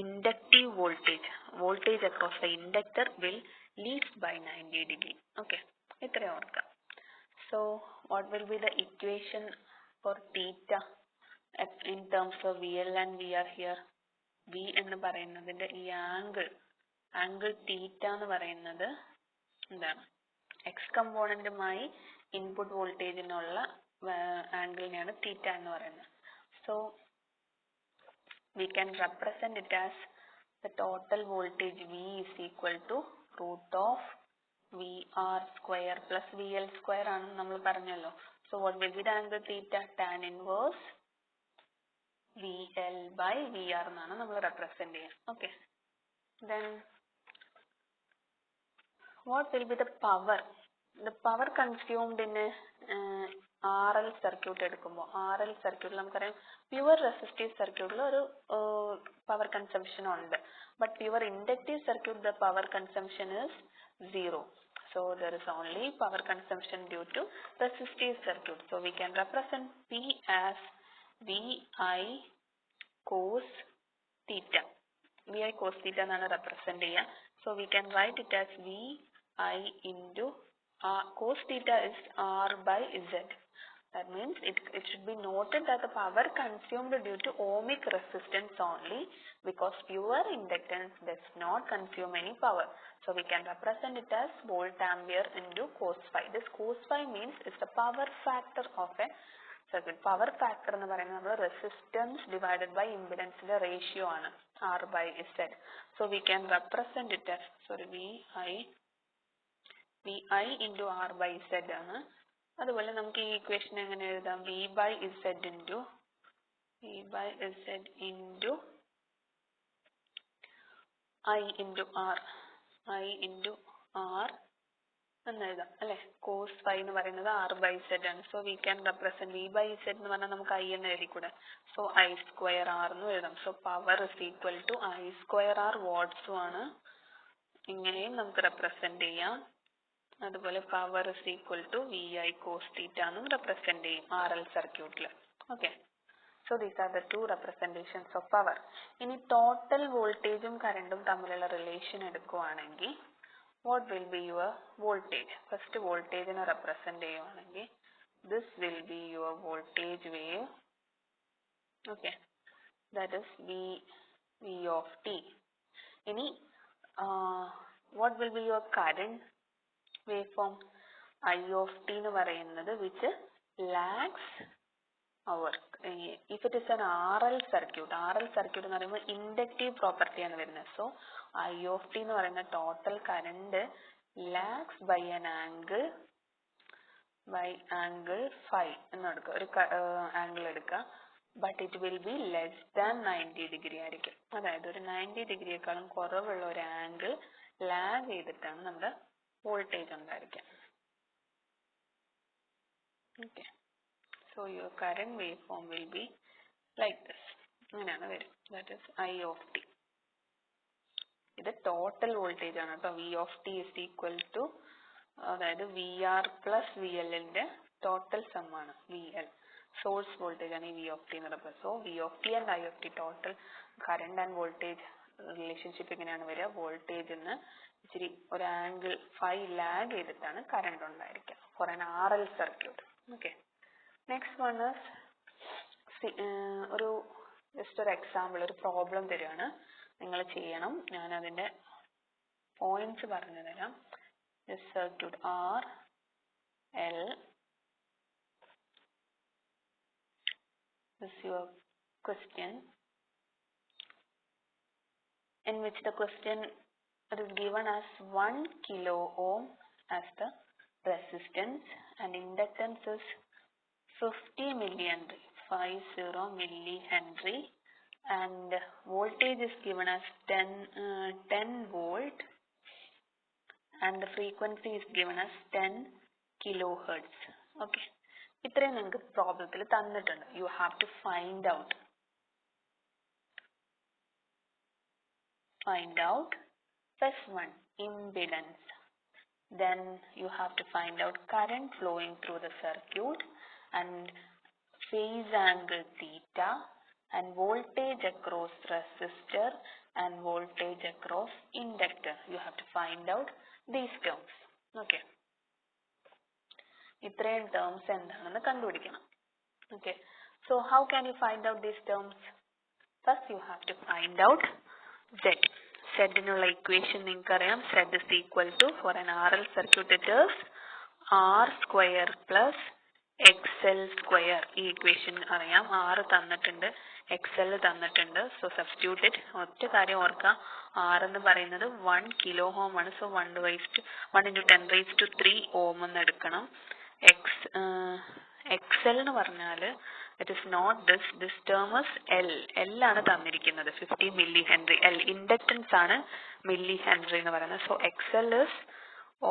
inductive voltage across the inductor will leads by 90 degree. Okay. ഇത്രയും ഓർക്കാം. So what will be the equation for theta in terms of VL and VR here? V എന്ന് പറയുന്നതിന്റെ ഈ ആംഗിൾ തീറ്റ എന്ന് പറയുന്നത് എന്താണ്? X കമ്പോണന്റുമായി ഇൻപുട്ട് വോൾട്ടേജിനുള്ള ആംഗിളിനെയാണ് തീറ്റ എന്ന് പറയുന്നത്. So we can represent it as the total voltage V is equal to root of VR square plus VL square ആണെന്ന് നമ്മൾ പറഞ്ഞല്ലോ. So what will be the angle theta? Tan inverse VL by VR എന്നാണ് നമ്മൾ represent ചെയ്യുക. Okay. Then what will be the power? The power consumed in a RL circuit എടുക്കുമ്പോൾ RL circuit നമുക്കറിയാം പ്യുവർ റെസിസ്റ്റീവ് സർക്യൂട്ടിൽ ഒരു പവർ കൺസംഷൻ ഉണ്ട്. But pure inductive circuit the power consumption is 0. So there is only power consumption due to resistive circuit. So we can represent P as VI cos theta. VI cos theta എന്നാണ് represent ചെയ്യുക. So we can write it as VI into cos theta is R by Z. That means it should be noted that the power consumed due to ohmic resistance only, because pure inductance does not consume any power. So we can represent it as volt ampere into cos phi. This cos phi means it's the power factor of a circuit. Power factor എന്ന് പറയുന്നത് നമ്മൾ resistance divided by impedance ന്റെ ratio ആണ്, R by Z. So we can represent it as VI into R by Z ആണ്. അതുപോലെ നമുക്ക് ഈ ഇക്വേഷൻ എങ്ങനെ എഴുതാം? V by Z into I into R എന്ന് എഴുതാം അല്ലെ. കോസ് ഫൈ എന്ന് പറയുന്നത് R by Z ആണ്. So we can represent V by Z എന്ന് പറഞ്ഞാൽ നമുക്ക് I എന്ന് എഴുതിക്കൂടെ. സോ I സ്ക്വയർ R എന്ന് എഴുതാം. So power is equal to I square R വാട്ട്സും ആണ്. ഇങ്ങനെയും നമുക്ക് റെപ്രസെന്റ് ചെയ്യാം. അതുപോലെ power is equal to VI cos theta എന്നും റെപ്രസെന്റ് ചെയ്യും RL സർക്യൂട്ടിൽ. Okay. So these are the two representations of power. ഇനി ടോട്ടൽ വോൾട്ടേജും കറണ്ടും തമ്മിലുള്ള റിലേഷൻ എടുക്കുവാണെങ്കിൽ what will be your voltage? First വോൾട്ടേജിനെ റെപ്രസെന്റ് ചെയ്യുവാണെങ്കിൽ this will be your voltage wave. Okay. That is V of t. ഇനി what will be your current waveform? I of t എന്ന് പറയുന്നത് which lags our if it is an RL circuit എന്ന് പറയുമ്പോൾ ഇൻഡക്റ്റീവ് പ്രോപ്പർട്ടി ആണ് വരുന്നത്. സോ I of t എന്ന് പറയുന്ന total current lags by an angle phi എന്ന് എടുക്കുക, ഒരു ആംഗിൾ എടുക്കുക. But it will be less than 90 degree ആയിരിക്കും. അതായത് ഒരു 90 ഡിഗ്രിയേക്കാളും കുറവുള്ള ഒരു ആംഗിൾ ലാഗ് ചെയ്തിട്ടാണ് നമ്മുടെ വോൾട്ടേജ് ഉണ്ടായിരിക്കുക. Okay, so your current wave form will be like this. ഇങ്ങനെയാണ് വരും. That is I of t. ഇത് ടോട്ടൽ വോൾട്ടേജ് ആണ് കേട്ടോ. V of t is equal to, അതായത് VR പ്ലസ് VLന്റെ ടോട്ടൽ സം ആണ് VL. സോഴ്സ് വോൾട്ടേജ് ആണ് ഈ V of t എന്ന് പറയുന്നത്. So V of t and I of t total current and voltage relationship എങ്ങനെയാണ് വരിക? വോൾട്ടേജിന് ഇച്ചിരി ഒരു ആംഗിൾ ഫൈ ലാഗ് ചെയ്തിട്ടാണ് കറണ്ട് ഉണ്ടായിരിക്കുക for an RL circuit. Okay, next one ഒരു ജസ്റ്റ് ഒരു എക്സാമ്പിൾ, ഒരു പ്രോബ്ലം തരുവാണ്, നിങ്ങൾ ചെയ്യണം. ഞാൻ അതിന്റെ പോയിന്റ്സ് പറഞ്ഞു തരാം. This circuit R L, this is your question, in which the question is given as 1 kilo ohm as the resistance and inductance is 50 millihenry, 50 millihenry, and voltage is given as 10 volt and the frequency is given as 10 kilohertz. Okay, ഇത്രയും നിങ്ങൾക്ക് പ്രോബ്ലത്തിൽ തന്നിട്ടുണ്ട്. You have to find out first one impedance, then you have to find out current flowing through the circuit and phase angle theta and voltage across resistor and voltage across inductor. You have to find out these terms. Okay, ഇത്രയും ടേംസ് എന്താണെന്ന് കണ്ടുപിടിക്കണം. Okay, so how can you find out these terms? First you have to find out Z. Z നുള്ള ഇക്വേഷൻ നിങ്ങൾക്കറിയാം. Z is equal to, for an RL circuit it is R square plus XL square. ഈ ഇക്വേഷൻ അറിയാം. R തന്നിട്ടുണ്ട്, XL തന്നിട്ടുണ്ട്. So substitute it. ഒറ്റ കാര്യം ഓർക്കുക, R എന്ന് പറയുന്നത് 1 കിലോ ഓം ആണ്. സോ 1 into 10 raised to 3 ഓം എന്ന് എടുക്കണം. XL എന്ന് പറഞ്ഞാൽ it is not this term is L ആണ് തന്നിരിക്കുന്നത്, 50 മില്ലി ഹെൻറി. ഇൻഡക്റ്റൻസ് ആണ് മില്ലി ഹെൻറി എന്ന് പറയുന്നത്. So XL is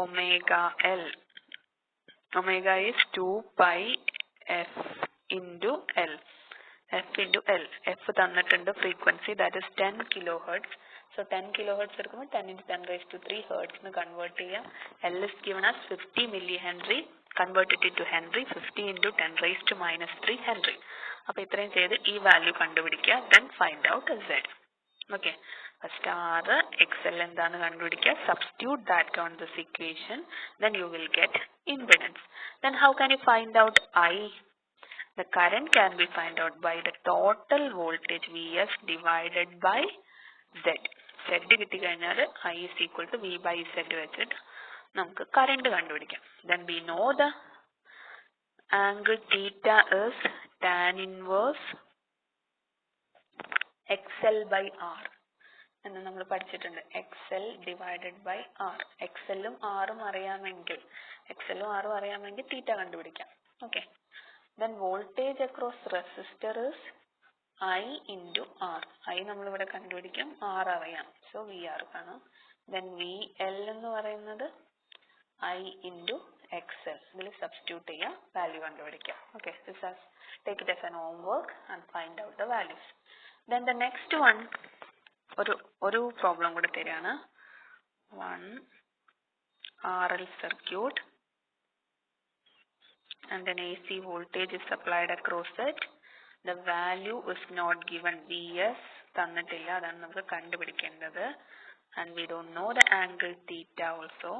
omega L. Omega is 2 pi f into L. F into L. F തന്നിട്ടുണ്ട് frequency, that is 10 kilohertz. So 10 kilohertz എടുക്കുമ്പോൾ 10 into 10 raised to 3 hertz എന്ന് കൺവേർട്ട് ചെയ്യാം. L is given as 50 millihenry. Convert it into Henry. 50 into 10 raised to minus 3 Henry. അപ്പോൾ ഇത്രയും ചെയ്ത് ഈ വാല്യൂ കണ്ടുപിടിക്കുക. Then find out Z. Okay, first R XL എന്താണ് കണ്ടുപിടിക്കുക. Substitute that on this equation. Then you will get impedance. Then how can you find out I? The current can be find out by the total voltage Vs divided by Z. Z കിട്ടി കഴിഞ്ഞാൽ I is equal to V by Z വെച്ചിട്ട് നമുക്ക് കറണ്ട് കണ്ടുപിടിക്കാം. Then we know the angle theta is tan inverse XL by R എന്ന് നമ്മൾ പഠിച്ചിട്ടുണ്ട്. XL divided by R. XL ഉം R ഉം അറിയാമെങ്കിൽ തീറ്റ കണ്ടുപിടിക്കാം. Okay, then voltage across resistor is I into R. I നമ്മൾ ഇവിടെ കണ്ടുപിടിക്കും, R അറിയാം. So VR കാണാം. Then VL എന്ന് പറയുന്നത് I into XL. ഇതിൽ സബ്സ്റ്റിറ്റ്യൂട്ട് ചെയ്യുക, വാല്യൂ കണ്ടുപിടിക്കുക. Okay, take it as an homework and find out the values. Then the next one, ഒരു പ്രോബ്ലം കൂടെ തരാണ്. One RL circuit and an AC voltage is supplied across it. The value is not given. Vs തന്നിട്ടില്ല, അതാണ് നമുക്ക് കണ്ടുപിടിക്കേണ്ടത്. And we don't know the angle theta also.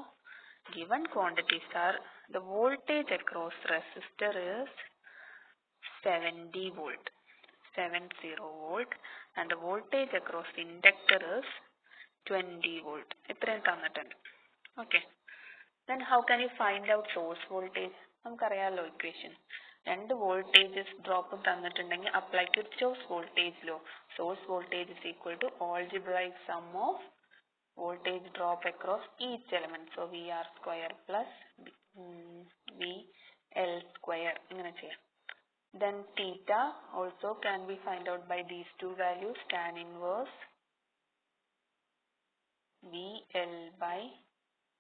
Given quantities are, the voltage across resistor is 70 volt, and the voltage across inductor is 20 volt. ഇത്രയും തന്നിട്ടുണ്ട്. Okay, then how can you find out source voltage? നമുക്കറിയാലോ ഇക്വേഷൻ. രണ്ട് വോൾട്ടേജസ് ഡ്രോപ്പും തന്നിട്ടുണ്ടെങ്കിൽ apply Kirchhoff's voltage law. Source voltage is equal to algebraic sum of voltage drop across each element. So VR square plus VL square ഇങ്ങനെ ചെയ്യാം. Then theta also can be find out by these two values, tan inverse VL by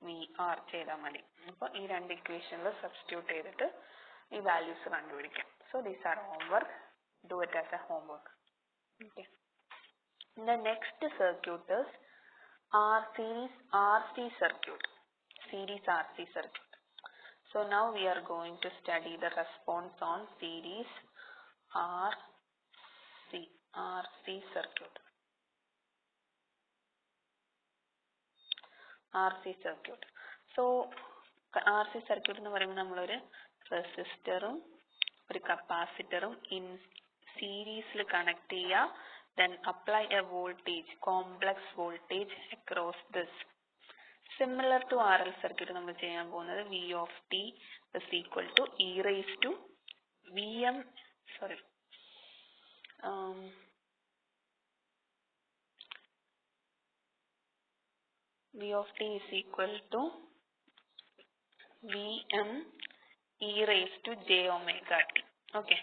VR ചെയ്താൽ മതി. അപ്പോൾ ഈ രണ്ട് ഇക്വേഷനിൽ സബ്സ്റ്റിറ്റ്യൂട്ട് ചെയ്തിട്ട് ഈ വാല്യൂസ് കണ്ടുപിടിക്കാം. So these are homework. Do it as a homework. Okay. The next circuit is series RC circuit. Series RC circuit. So now we are going to study the response on series RC circuit. RC circuit. So RC circuit എന്ന് പറയുമ്പോൾ നമ്മളൊരു റെസിസ്റ്ററും ഒരു കപ്പാസിറ്ററും ഇൻ സീരീസിൽ കണക്ട് ചെയ്യുക. Then apply a voltage, complex voltage across this. Similar to RL circuit നമ്മൾ ചെയ്യാൻ പോകുന്നത് V of t is equal to e raised to V of t is equal to Vm e raised to j omega t. Okay.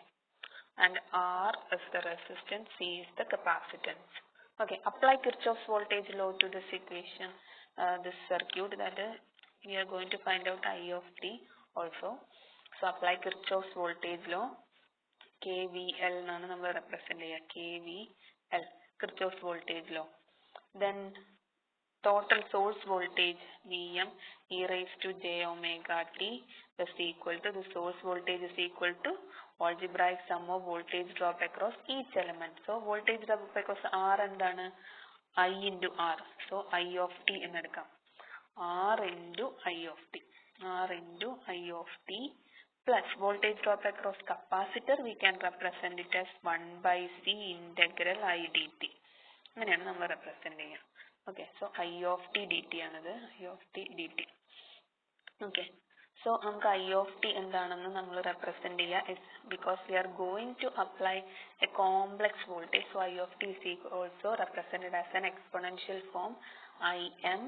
And R is the resistance, C is the capacitance. Okay, apply Kirchhoff's voltage law to this equation, this circuit, that is, we are going to find out I of t also. So apply Kirchhoff's voltage law, KVL nanu nammal represent cheya, KVL, Kirchhoff's voltage law. Then total source voltage Vm e raised to j omega t is equal to, the source voltage is equal to algebraic sum of voltage drop across each element. So voltage drop across R endana I into R. So I of t enedukam, R into I of t, R into I of t plus voltage drop across capacitor, we can represent it as 1 by C integral I dt. അങ്ങനെയാണ് നമ്മൾ റെപ്രസെന്റ് ചെയ്യുക. Okay, so I of t dt ആണത്, I of t dt. Okay, so നമുക്ക് I of t എന്താണെന്ന് നമ്മൾ റെപ്രസെന്റ് ചെയ്യുക is because we are going to apply a complex voltage. So I of t is also represented as an exponential form, Im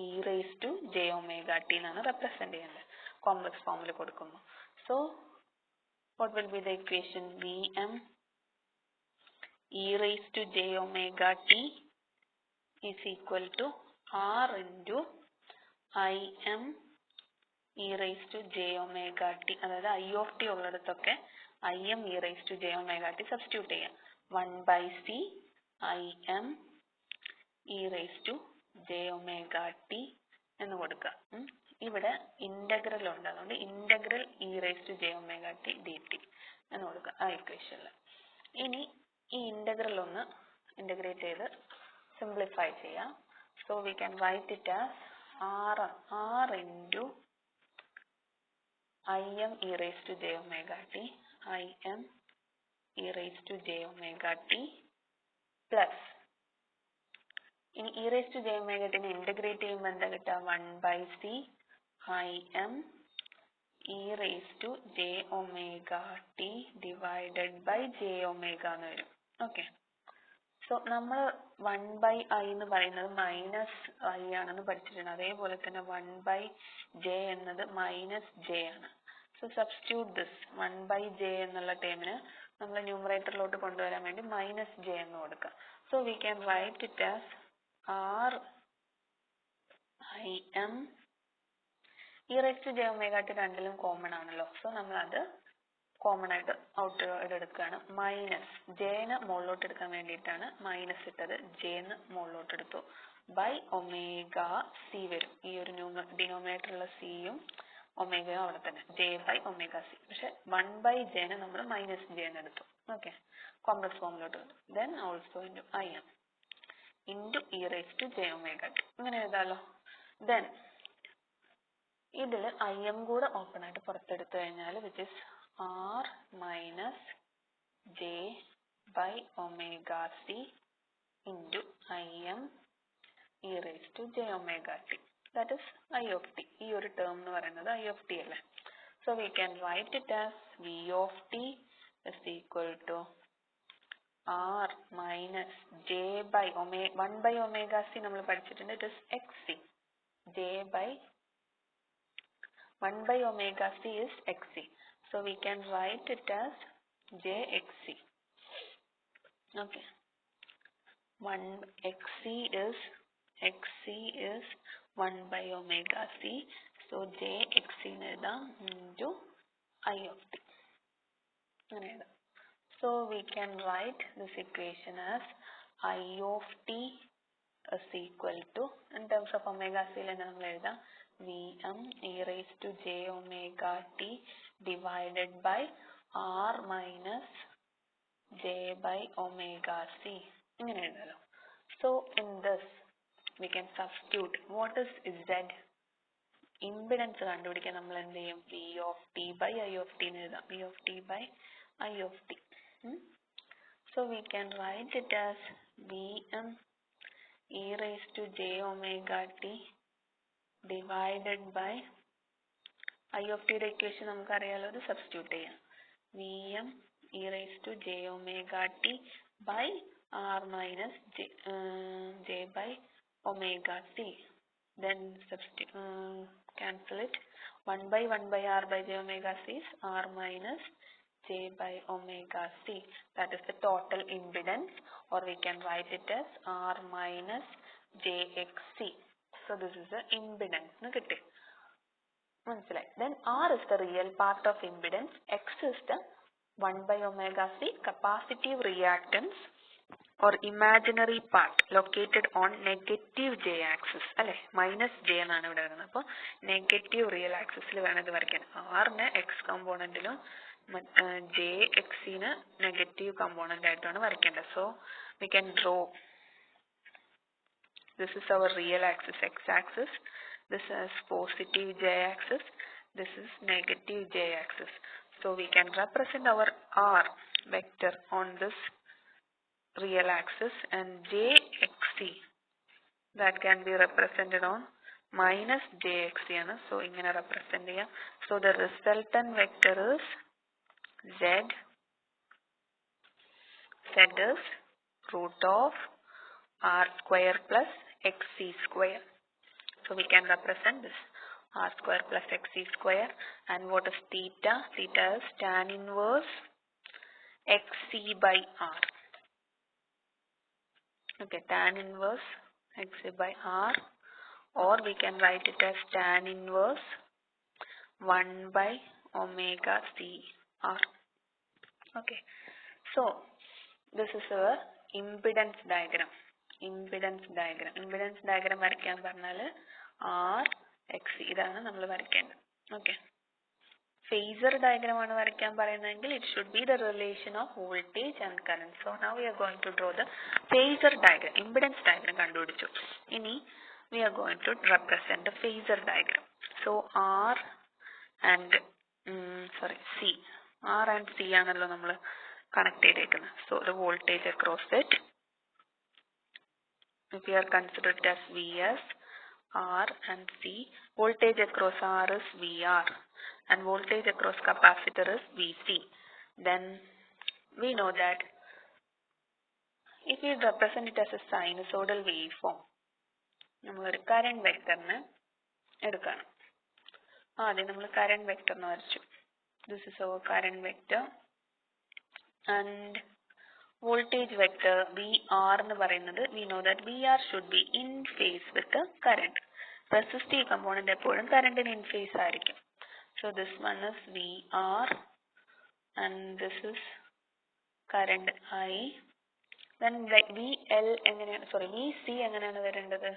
e raised to j omega t എന്നാണ് റെപ്രസെന്റ് ചെയ്യുന്നത് കോംപ്ലക്സ് ഫോമിൽ കൊടുക്കുമ്പോൾ. So what will be the equation? Vm e raised to j omega t is equal to R into Im e raised to j omega t. അതായത് I of t ഉള്ളിടത്തൊക്കെ Im e raised to j omega t substitute ചെയ്യാം. 1 by C Im e raised to j omega t എന്ന് കൊടുക്കുക. ഇവിടെ ഇന്റഗ്രൽ ഉണ്ട്, അതുകൊണ്ട് integral e raised to j omega t dt എന്ന് കൊടുക്കുക ആ ഇക്വേഷനിൽ. ഇനി ഈ ഇന്റഗ്രൽ ഒന്ന് ഇന്റഗ്രേറ്റ് ചെയ്ത് സിംപ്ലിഫൈ ചെയ്യാം. So we can write it as R into Im e raised to j omega t, Im e raised to j omega t plus ഇനി e raised to j omega t integrate ചെയ്യുമ്പോൾ എന്താ കിട്ടുക? 1 by C Im e raised to j omega t divided by j omega എന്ന് വരും. ഓക്കെ, സോ നമ്മൾ 1 by I എന്ന് പറയുന്നത് മൈനസ് I ആണെന്ന് പഠിച്ചിട്ടുണ്ട്. അതേപോലെ തന്നെ 1 by j എന്നത് മൈനസ് j ആണ്. So substitute this 1 by j എന്നുള്ള ടേമിന് നമ്മൾ ന്യൂമറേറ്ററിലോട്ട് കൊണ്ടുവരാൻ വേണ്ടി മൈനസ് j എന്ന് കൊടുക്കുക. So we can write it as R Im e raised to j omega t രണ്ടിലും കോമൺ ആണല്ലോ. സോ നമ്മൾ അത് കോമൺ ആയിട്ട് ഔട്ട് എടുക്കുകയാണ്. മൈനസ് ജെന് മുകളിലോട്ട് എടുക്കാൻ വേണ്ടിയിട്ടാണ് മൈനസ് ഇട്ടത്, ജെന്ന് മുകളിലോട്ട് എടുത്തു. ബൈ ഒമേഗ സി വരും, ഈ ഒരു ഡിനോമിനേറ്ററുള്ള സിയും ഒമേഗയും അവിടെ തന്നെ, ജെ ബൈ ഒമേഗ സി. പക്ഷെ 1 by ജെന് നമ്മൾ മൈനസ് ജെന്ന് എടുത്തു. ഓക്കെ, കോംപ്ലക്സ് ഫോമിലോട്ട് വരും. Then also into Im into E raise to J omega T, ഇങ്ങനെ എഴുതാലോ. ദെൻ ഇതിൽ Im കൂടെ ഓപ്പൺ ആയിട്ട് പുറത്തെടുത്തു കഴിഞ്ഞാൽ which is R minus J by omega C into Im e raised to j omega t. That is I of t. ഈ ഒരു ടേം എന്ന് പറയുന്നത് I of t അല്ലേ. So we can write it as V of t is equal to R minus J by omega 1 by omega c. നമ്മൾ പഠിച്ചിട്ടുണ്ട്, it is xc. J by 1 by omega c is xc. So we can write it as jxc. Okay. 1 xc is 1 by omega c. So jxc into I of t. So we can write this equation as I of t is equal to, in terms of omega c, Vm e raised to j omega t divided by R minus j by omega c. So in this we can substitute what is z. Impedance കണ്ടുപിടിക്കാൻ നമ്മൾ എന്ത് ചെയ്യും? V of t by I of t എഴുതാം. V of t by I of t. So we can write it as Vm e raised to j omega t divided by I of t equation നമുക്ക് അറിയാലോ, അത് സബ്സ്റ്റിറ്റ്യൂട്ട് ചെയ്യാം. Vm e raised to j omega t by R minus j by omega c. Then substitute, cancel it. 1 by R by j omega c is R minus j by omega c. That is the total impedance, or we can write it as R minus jxc. So this is the impedance. Then R is the real part of impedance. X is the 1 by omega c capacitive reactance or imaginary part located on negative j axis. അല്ലെ, മൈനസ് j എന്നാണ് ഇവിടെ വരുന്നത്. അപ്പോൾ നെഗറ്റീവ് റിയൽ ആക്സിസിൽ വേണം ഇത് വരയ്ക്കാൻ. ആറിന് എക്സ് കമ്പോണന്റിലും ജെ എക്സിന് നെഗറ്റീവ് കമ്പോണന്റ് ആയിട്ടാണ് വരയ്ക്കേണ്ടത്. So we can draw. This is our real axis, x axis. This is positive j axis. This is negative j axis. So we can represent our r vector on this real axis, and jxc that can be represented on minus jxc. So ingane represent cheyyam. So the resultant vector is z is root of r square plus xc square. So we can represent this r square plus xc square. And what is theta? Theta is tan inverse xc by r. Okay, tan inverse xc by r, or we can write it as tan inverse 1 by omega c r. Okay, so this is our impedance diagram. Impedance diagram വരയ്ക്കാൻ പറഞ്ഞാൽ r x ഇതാണ് നമ്മൾ വരയ്ക്കേണ്ടത്. Okay, phasor diagram ആണ് വരയ്ക്കാൻ പറയുന്നതെങ്കിൽ it should be the relation of voltage and current. So now we are going to draw the phasor diagram. Impedance diagram കണ്ടുപിടിച്ചു. ഇനി we are going to represent the phasor diagram. So R and C ആണല്ലോ നമ്മൾ കണക്ട് ചെയ്തേക്കുന്നത്. So the voltage across it, if we are considered as Vs, R and C, voltage across R is VR and voltage across capacitor is Vc. Then we know that if we represent it as a sinusoidal waveform, നമ്മൾ ഒരു കറന്റ് വെക്ടറിനെ എടുക്കണം. ആദ്യം നമ്മൾ കറന്റ് വെക്ടറിനെ വരച്ചു. This is our current vector, and voltage vector VR എന്ന് പറയുന്നത്, we know that VR should be in phase with the current. Resistive component എപ്പോഴും കറന്റിന് in phase ആയിരിക്കും. So this one is VR and this is current I. Then VL എങ്ങനെയാണ്, VC എങ്ങനെയാണ് വരേണ്ടത്?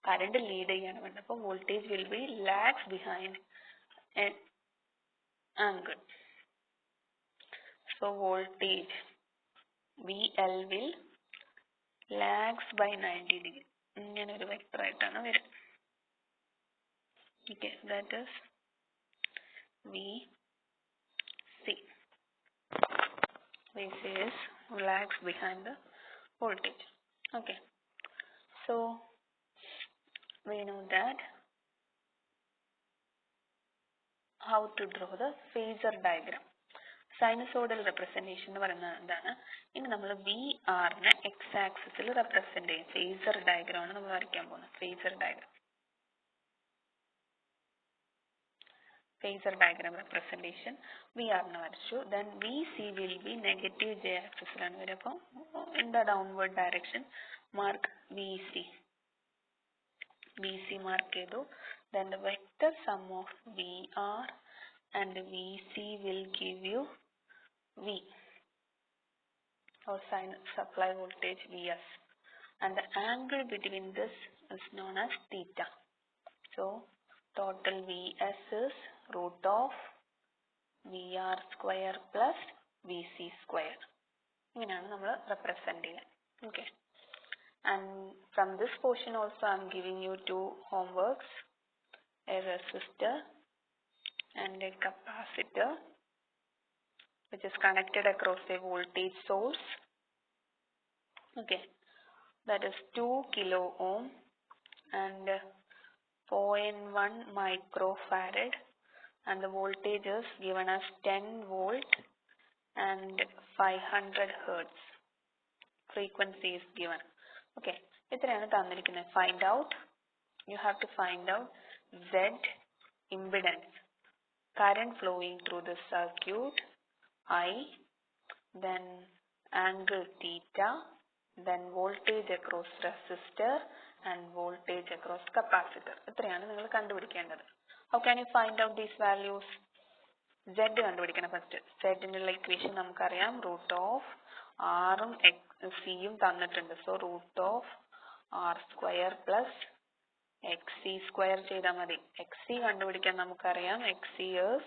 കറന്റ് ലീഡ് ചെയ്യാണ് വേണ്ടത്. അപ്പോൾ voltage will be lags behind an angle. So voltage VL will lags by 90 degree. ഇങ്ങനെ ഒരു വെക്ടർ ആയിട്ടാണ് വരിക. Okay, that is VC. VC is lags behind the voltage. Okay, so we know that how to draw the phasor diagram. Sinusoidal representation എന്ന് പറയുന്നത് എന്താണ്? ഇനി നമ്മൾ VR നെ x ആക്സിസിൽ റെപ്രസെന്റ് ചെയ്യും. phasor diagram ആണ് നമ്മൾ വരയ്ക്കാൻ പോകുന്നത്. phasor diagram representation VR നെ വരച്ചു. Then VC will be negative j ആക്സിസിലാണ് വരിക. അപ്പോൾ in the downward direction mark VC mark ചെയ്തു. Then the vector sum of VR and VC will give you V or sinus supply voltage Vs, and the angle between this is known as theta. So total Vs is root of VR square plus VC square. ഇങ്ങനെയാണ് നമ്മൾ റെപ്രസെന്റ് ചെയ്യുക. Okay, and from this portion also I am giving you two homeworks, a resistor and a capacitor which is connected across a voltage source. Okay, that is 2 kilo ohm and 0.1 microfarad, and the voltage is given as 10 volt and 500 hertz. Frequency is given. Okay, ഇത്രയാണ് തന്നിരിക്കുന്നത്. Find out, you have to find out Z impedance, current flowing through the circuit I, then angle theta, then voltage across resistor and voltage across capacitor. ഇത്രയാണ് നിങ്ങൾ കണ്ടുപിടിക്കേണ്ടത്. How can you find out these values? Z കണ്ടുപിടിക്കണം ഫസ്റ്റ്. Z നുള്ള ഇക്വേഷൻ നമുക്കറിയാം, റൂട്ട് ഓഫ് ആറും സിയും തന്നിട്ടുണ്ട്. So root of R square plus X C square ചെയ്താൽ മതി. എക്സ് സി കണ്ടുപിടിക്കാൻ നമുക്കറിയാം, X C is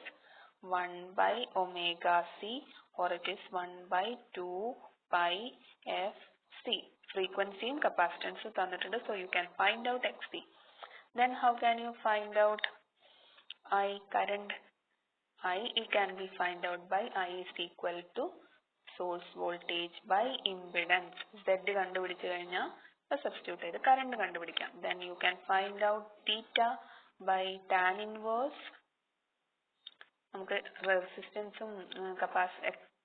1 by omega c or it is 1 by 2 pi f c. Frequency and capacitance തന്നിട്ടുണ്ട്. So you can find out xc. Then how can you find out I? Current I, it can be find out by I is equal to source voltage by impedance. Z കണ്ടുപിടിച്ചു കഴിഞ്ഞാൽ substitute ചെയ്ത് current കണ്ടുപിടിക്കാം. Then you can find out theta by tan inverse. നമുക്ക് റെസിസ്റ്റൻസും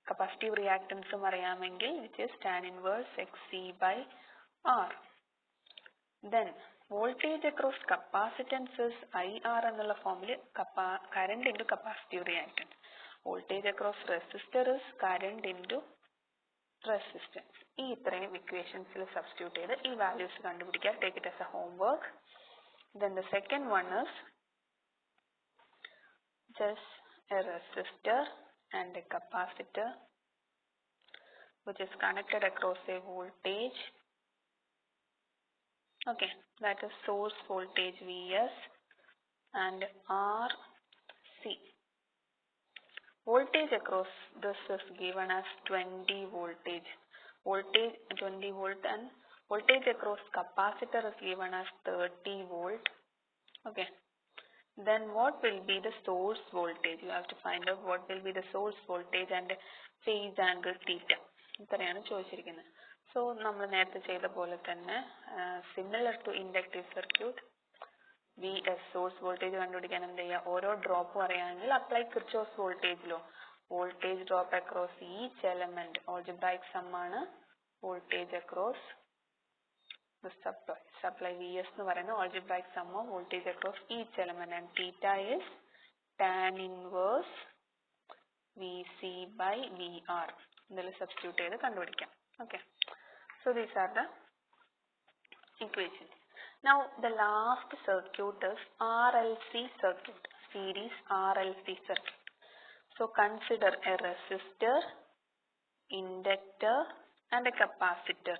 കപ്പാസിറ്റീവ് റിയാക്ടൻസും അറിയാമെങ്കിൽ which is tan inverse XC by R. Then voltage across capacitance is IR എന്നുള്ള ഫോമിൽ current into capacitive reactance. Voltage across resistor is current into resistance. ഈ ഇത്രയും ഇക്വേഷൻസിൽ സബ്സ്റ്റിറ്റ്യൂട്ട് ചെയ്ത് ഈ വാല്യൂസ് കണ്ടുപിടിക്കുക. Take it as a homework. Then the second one is just a resistor and a capacitor which is connected across a voltage. Okay, that is source voltage Vs and RC. Voltage across this is given as 20 voltage. Voltage 20 volt and voltage across capacitor is given as 30 volt. Okay. Then what will be the source voltage? You have to find out what will be the source voltage and phase angle theta. ഇത്രയാണ് ചോദിച്ചിരിക്കുന്നത്. സോ നമ്മൾ നേരത്തെ ചെയ്ത പോലെ തന്നെ similar to inductive circuit V S source voltage കണ്ടുപിടിക്കാൻ എന്ത് ചെയ്യുക, ഓരോ ഡ്രോപ്പും അറിയാമെങ്കിൽ apply Kirchhoff voltage law. Voltage drop across each element algebraic sum ആണ് വോൾട്ടേജ് അക്രോസ് supply Vs എന്ന് പറയുന്നത് algebraic sum of voltage across each element, and theta is tan inverse Vc by Vr. ഇതിൽ സബ്സ്റ്റിറ്റ്യൂട്ട് ചെയ്ത് കണ്ടുപിടിക്കാം. Okay, so these are the equations. Now the last circuit is RLC circuit, series RLC circuit. So consider a resistor, inductor and a capacitor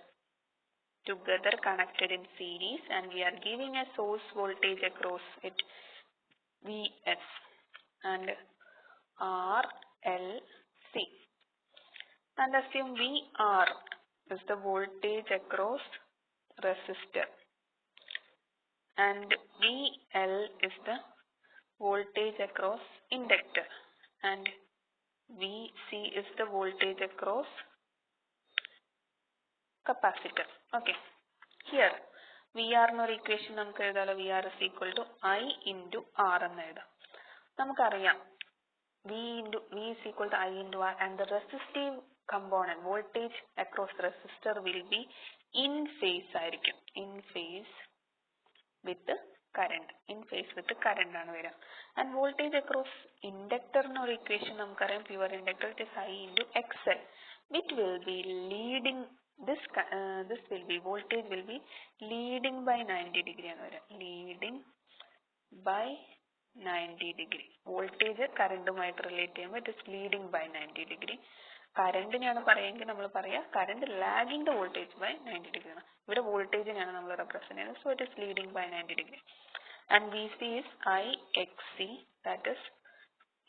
together connected in series, and we are giving a source voltage across it Vs and RLC, and assume VR is the voltage across resistor and VL is the voltage across inductor and VC is the voltage across capacitor. Okay, here VR no equation namukku ezhudala, VR is equal to I into R ennu ezhudam. നമുക്കറിയാം V is equal to I into R, and the resistive component voltage across the resistor will be in phase ആയിരിക്കും, in phase with current, in phase with current ആണ് വരിക. And voltage across inductor എന്നൊരു equation നമുക്കറിയാം, pure inductor, it is I into XL, which will be leading this will be voltage will be leading by 90 degree ആണ് വരിക, leading by 90 degree. വോൾട്ടേജ് കറണ്ടുമായിട്ട് റിലേറ്റ് ചെയ്യുമ്പോൾ it is leading by 90 degree. കറണ്ടിനെയാണ് പറയുമെങ്കിൽ നമ്മൾ പറയാ current lagging the voltage by 90 degree ആണ്. ഇവിടെ വോൾട്ടേജിനെയാണ് നമ്മൾ റെപ്രസെന്റ് ചെയ്യുന്നത്. So it is leading by 90 degree. And V C is I X C, that is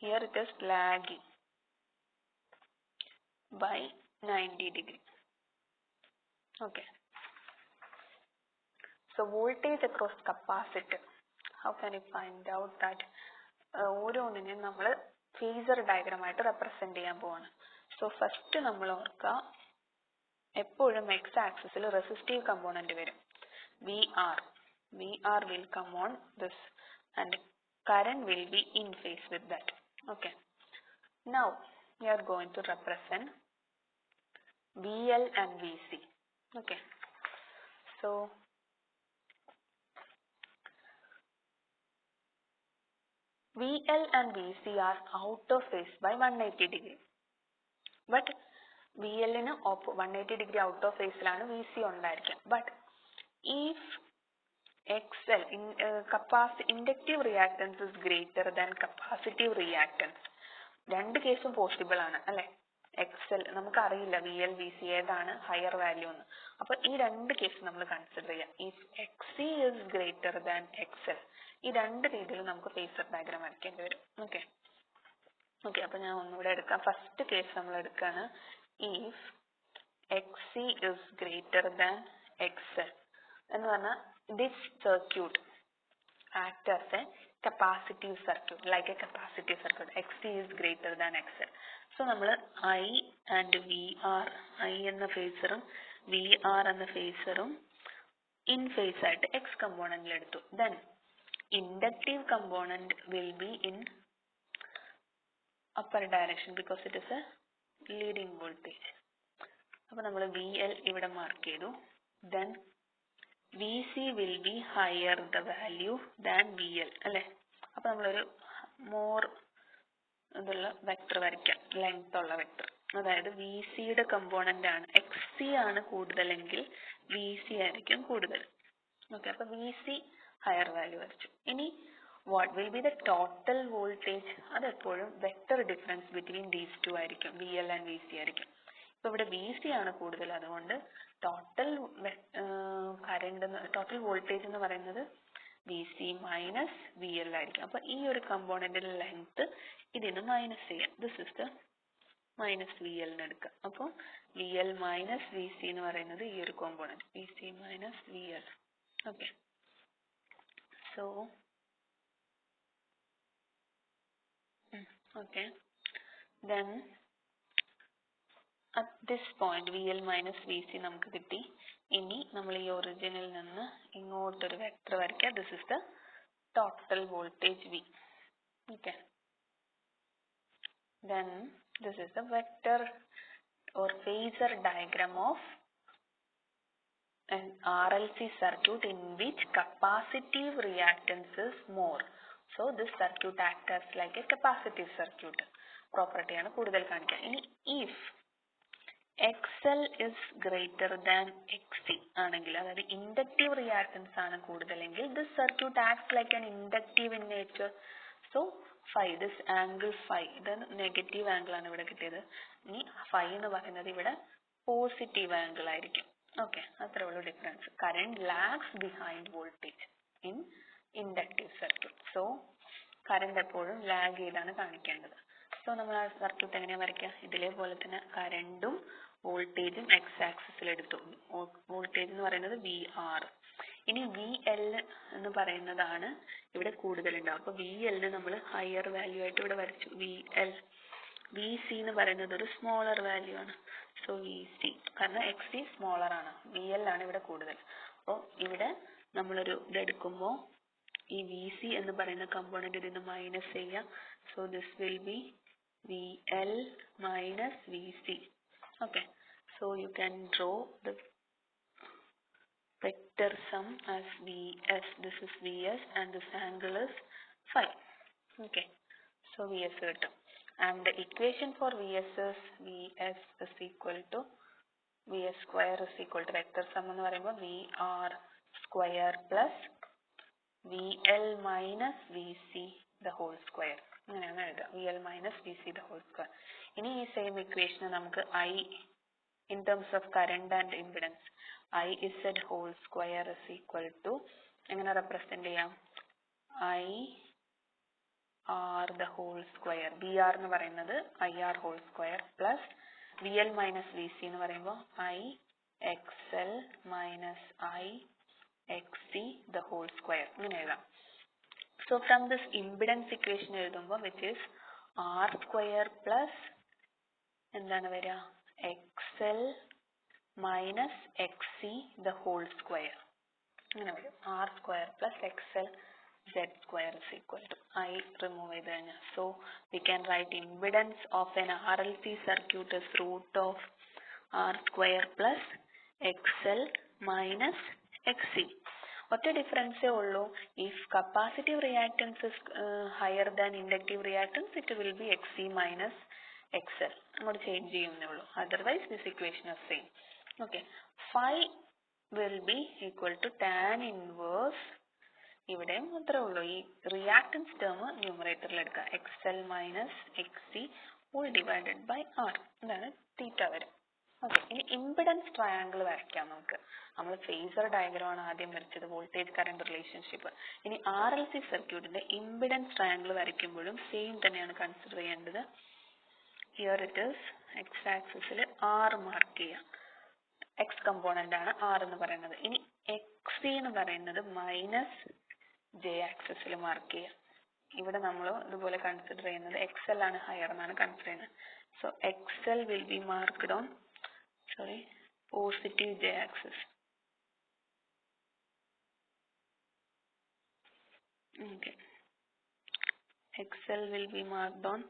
here it is lagging by 90 degree. Okay, so voltage across capacitor, how can you find out that? ഓരോന്നിനെയും നമ്മൾ ഫേസർ ഡയഗ്രാം ആയിട്ട് റെപ്രസെന്റ് ചെയ്യാൻ പോവാണ്. സോ ഫസ്റ്റ് നമ്മൾ ഓർക്കുക, എപ്പോഴും എക്സ് ആക്സിസിൽ റെസിസ്റ്റീവ് കമ്പോണന്റ് വരും, V R will come on this and current will be in phase with that. Okay, now we are going to represent VL and VC. Okay, so VL and VC are out of phase by 180 degree. But VL in 180 degree out of phase ലാണ് VC ഉണ്ടായിരിക്കുക. But if XL in inductive reactance is greater than capacitive reactance, രണ്ട് കേസും പോസിബിൾ ആണ് അല്ലെ. XL നമുക്കറിയില്ല VL VC ഏതാണ് ഹയർ വാല്യൂ എന്ന്. അപ്പൊ ഈ രണ്ട് കേസ് നമ്മൾ കൺസിഡർ ചെയ്യാം. If XC is greater than XL, ഈ രണ്ട് രീതിയിൽ നമുക്ക് ഫേസർ ഡയഗ്രാം വരയ്ക്കേണ്ടി വരും. ഓക്കെ, അപ്പൊ ഞാൻ ഒന്നുകൂടെ എടുക്കാം. ഫസ്റ്റ് കേസ് നമ്മൾ എടുക്കാണ്, if XC is greater than XL എന്ന് പറഞ്ഞാൽ this circuit act as a capacitive circuit, like a capacitive circuit. XC is greater than XL. So നമ്മൾ I and VR, I എന്ന ഫേസറും VR എന്ന ഫേസറും in phase ആയിട്ട് X കമ്പോണന്റിൽ എടുത്തു. Then inductive component will be in upper direction because it is a leading voltage. അപ്പൊ നമ്മൾ VL ഇവിടെ മാർക്ക് ചെയ്തു. Then VC will be higher the value than VL അല്ലെ. അപ്പൊ നമ്മളൊരു മോർ ഇതുള്ള വെക്ടർ വരയ്ക്കാം, ലെങ്ത് ഉള്ള വെക്ടർ. അതായത് VC യുടെ കമ്പോണന്റ് ആണ്, XC ആണ് കൂടുതലെങ്കിൽ VC ആയിരിക്കും കൂടുതൽ. ഓക്കെ, അപ്പൊ VC ഹയർ വാല്യൂ വരച്ചു. ഇനി what will be the total voltage? അതെപ്പോഴും vector difference between these two ആയിരിക്കും, VL and VC ആയിരിക്കും. ഇപ്പൊ ഇവിടെ VC ആണ് കൂടുതൽ, അതുകൊണ്ട് ടോട്ടൽ കറണ്ട് ടോട്ടൽ വോൾട്ടേജ് എന്ന് പറയുന്നത് VC മൈനസ് VL ആയിരിക്കും. അപ്പൊ ഈ ഒരു കമ്പോണന്റിന്റെ ലെങ്ത് ഇതിന് മൈനസ് ചെയ്യാം. This is the minus VL എടുക്കാം. അപ്പോൾ VL മൈനസ് VC എന്ന് പറയുന്നത് ഈ ഒരു component, VC minus VL. Okay, so okay, then at this point VL minus VC നമുക്ക് കിട്ടി. ഇനി നമ്മൾ ഈ ഒറിജിനിൽ നിന്ന് ഇങ്ങോട്ടൊരു വെക്ടർ വരയ്ക്കുക. this is the total voltage V. okay, then this is the vector or phasor diagram of an RLC circuit in which capacitive reactance is more. So this circuit acts as like a capacitive circuit. Property ആണ് കൂടുതൽ കാണിക്കുക. ഇനി if XL is greater than XC ആണെങ്കിൽ, അതായത് ഇൻഡക്റ്റീവ് റിയാക്ടൻസ് ആണ് കൂടുതലെങ്കിൽ, this circuit acts like an inductive in nature. So phi, this angle phi, ഇത് നെഗറ്റീവ് ആംഗിൾ ആണ് ഇവിടെ കിട്ടിയത്. ഇനി phi എന്ന് പറയുന്നത് ഇവിടെ പോസിറ്റീവ് ആംഗിൾ ആയിരിക്കും. ഓക്കെ, അത്രേ ഉള്ളൂ difference. Current lags behind voltage in inductive circuit. So current എപ്പോഴും ലാഗ് ചെയ്താണ് കാണിക്കേണ്ടത്. സോ നമ്മൾ ആ സർക്യൂട്ട് എങ്ങനെയാണ് വരയ്ക്കുക? ഇതിലെ പോലെ തന്നെ കറണ്ടും വോൾട്ടേജും എക്സ് ആക്സിസിൽ എടുത്തു. വോൾട്ടേജ് എന്ന് പറയുന്നത് VR. ഇനി VL എന്ന് പറയുന്നതാണ് ഇവിടെ കൂടുതലുണ്ടാവും. അപ്പോൾ VL നമ്മൾ ഹയർ വാല്യൂ ആയിട്ട് ഇവിടെ വരച്ചു. VC എന്ന് പറയുന്നത് ഒരു സ്മോളർ വാല്യൂ ആണ്. സോ VC, കാരണം XC സ്മോളർ ആണ്, VL ആണ് ഇവിടെ കൂടുതൽ. അപ്പോൾ ഇവിടെ നമ്മളൊരു ഇതെടുക്കുമ്പോൾ ഈ വി സി എന്ന് പറയുന്ന കമ്പോണന്റ് ഇതിൽ നിന്ന് മൈനസ് ചെയ്യാം. So this will be V L minus V C. Okay, so you can draw the vector sum as Vs. This is Vs and this angle is phi. Okay, so Vs കിട്ടും. And the equation for Vs is Vs is equal to Vs square is equal to vector sum എന്ന് പറയുമ്പോൾ Vr square plus Vl minus Vc the whole square. അങ്ങനെയാണ് എഴുതുക, Vl minus Vc the whole square. ഇനി ഈ സെയിം ഇക്വേഷൻ നമുക്ക് I in terms of current and impedance, Iz whole square is equal to എങ്ങനെ represent ചെയ്യാം, IR the whole square. VR എന്ന് പറയുന്നത് IR whole square plus VL minus VC എന്ന് പറയുമ്പോൾ IXL minus IXC the whole square. ഇങ്ങനെ എഴുതാം. So from this impedance equation എഴുതുമ്പോൾ which is R square plus എന്താണ് വരിക, XL minus XC the whole square. അങ്ങനെ വരും. R square plus XL Z square is equal to I remove ചെയ്ത് കഴിഞ്ഞാൽ. So we can write impedance of an RLC circuit is root of R square plus XL minus XC. ഒറ്റ ഡിഫറൻസേ ഉള്ളൂ, if capacitive reactance is higher than inductive reactance it will be XC minus XL. അങ്ങോട്ട് ചേഞ്ച് ചെയ്യുന്നേ ഉള്ളൂ, otherwise this equation is same. Okay, phi will be equal to tan inverse, ഇവിടെയും അത്രേ ഉള്ളൂ, ഈ റിയാക്ടൻസ് ടേം ന്യൂമറേറ്ററിൽ എടുക്കുക, XL minus XC all divided by R. ഇതാണ് തീറ്റ വരും. ഓക്കെ, ഇനി ഇംപിഡൻസ് ട്രയാങ്കിൾ വരയ്ക്കാം നമുക്ക്. നമ്മൾ ഫേസർ ഡയഗ്രാമാണ് ആദ്യം വരച്ചത്, വോൾട്ടേജ് കറണ്ട് റിലേഷൻഷിപ്പ്. ഇനി RLC സർക്യൂട്ടിന്റെ ഇംപിഡൻസ് ട്രയാങ്കിൾ വരയ്ക്കുമ്പോഴും സെയിം തന്നെയാണ് കൺസിഡർ ചെയ്യേണ്ടത്. ഹിയർ ഇറ്റ് ഈസ് എക്സ് ആക്സിസിൽ R മാർക്ക് ചെയ്യാം, എക്സ് കമ്പോണന്റ് ആണ് R എന്ന് പറയുന്നത്. ഇനി XC എന്ന് പറയുന്നത് മൈനസ് J ആക്സിസിൽ മാർക്ക് ചെയ്യാം. ഇവിടെ നമ്മൾ ഇതുപോലെ കൺസിഡർ ചെയ്യുന്നത് XL ആണ് ഹയർ എന്നാണ് കൺസിഡർ ചെയ്യുന്നത്. So XL will be marked on positive J axis. Okay, XL will be marked on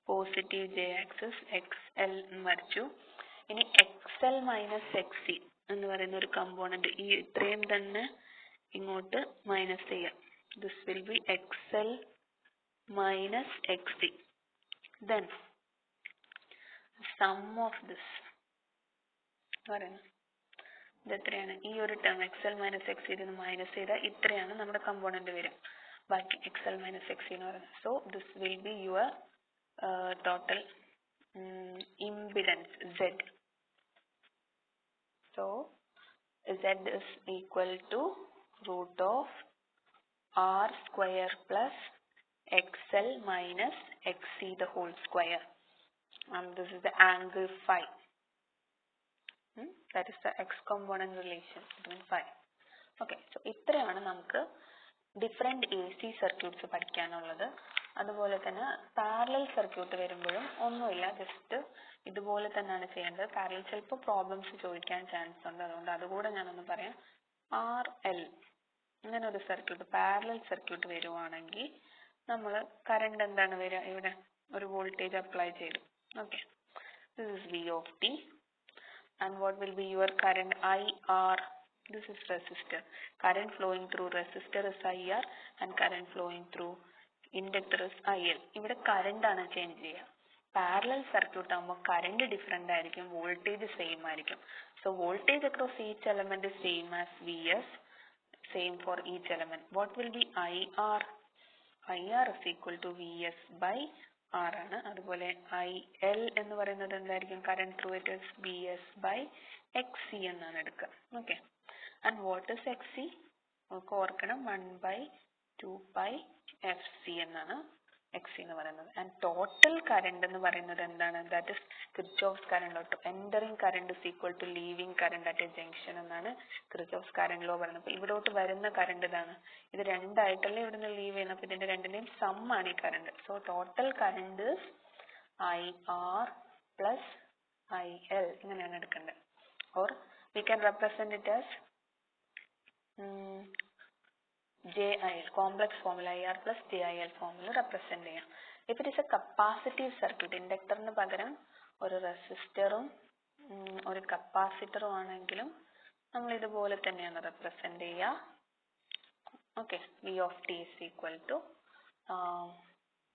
positive J axis. XL വരച്ചു. ഇനി XL minus XC എന്ന് പറയുന്ന ഒരു കമ്പോണന്റ് ഈ ഇത്രയും തന്നെ ഇങ്ങോട്ട് മൈനസ് ചെയ്യാം. This will be XL minus XC. Then sum of this പറയുന്നത് ഇത് എത്രയാണ്, ഈ ഒരു ടേം XL minus XC ഇതിന് മൈനസ് ചെയ്താൽ ഇത്രയാണ് നമ്മുടെ കമ്പോണന്റ് വരും, ബാക്കി XL minus XC എന്ന് പറയുന്നത്. So this will be your total impedance Z. So Z is equal to root of R square plus XL minus XC the whole square, and this is the angle phi. That is the x component relation between phi. Okay, so ഇത്രയാണ് നമുക്ക് ഡിഫറെന്റ് AC സർക്യൂട്ട്സ് പഠിക്കാനുള്ളത്. അതുപോലെ തന്നെ പാരലൽ സർക്യൂട്ട് വരുമ്പോഴും ഒന്നുമില്ല, ജസ്റ്റ് ഇതുപോലെ തന്നെയാണ് ചെയ്യേണ്ടത്. പാരലൽ ചിലപ്പോൾ പ്രോബ്ലംസ് ചോദിക്കാൻ ചാൻസ് ഉണ്ട്, അതുകൊണ്ട് അതുകൂടെ ഞാനൊന്ന് പറയാം. RL ഇങ്ങനെ ഒരു സർക്യൂട്ട്, പാരലൽ സർക്യൂട്ട് വരുവാണെങ്കിൽ നമ്മൾ കറണ്ട് എന്താണ് വരിക, ഇവിടെ ഒരു വോൾട്ടേജ് അപ്ലൈ ചെയ്തു. Okay, this is V of t. And what will be your current IR? This is resistor. Current flowing through resistor is IR and current flowing through inductor is IL. ഇവിടെ current ആണ് ചേഞ്ച് ചെയ്യുക. പാരലൽ സർക്യൂട്ട് ആകുമ്പോൾ കറണ്ട് ഡിഫറെന്റ് ആയിരിക്കും, വോൾട്ടേജ് സെയിം ആയിരിക്കും. So voltage across each element same as VS, same for each element. What will be IR? IR is equal to VS by R ആണ്. അതുപോലെ IL എന്ന് പറയുന്നത് എന്തായിരിക്കും, current through it is VS by XC എന്നാണ് എടുക്കുക. Okay, and what is XC? നമുക്ക് ഓർക്കണം 1/2 FC എന്നാണ് XC എന്ന് പറയുന്നത്. ആൻഡ് ടോട്ടൽ കറന്റ് എന്ന് പറയുന്നത് എന്താണ്, that is Kirchhoff's current. Entering current is equal to leaving current at a junction എന്നാണ് കിർച്ചോഫ്സ് കറന്റ് ലോ പറയുന്നത്. അപ്പോൾ ഇവിടോട്ട് വരുന്ന കറന്റ് ഇതാണ്, ഇത് രണ്ടായിട്ടല്ലേ ഇവിടുന്ന് ലീവ് ചെയ്യുന്നത്, അപ്പോൾ ഇതിന്റെ രണ്ടിന്റെയും സം ആണ് ഈ current. So total current is IR plus IL ഇങ്ങനെയാണ് എടുക്കേണ്ടത്. Or we can represent it as JIL, complex formula IR plus JIL formula represent ചെയ്യാം. If it is a capacitive circuit, ഇൻഡക്ടറിന് പകരം ഒരു റെസിസ്റ്ററും ഒരു കപ്പാസിറ്ററും ആണെങ്കിലും നമ്മൾ ഇതുപോലെ തന്നെയാണ് റെപ്രസെന്റ് ചെയ്യുക. Okay, V of t is equal to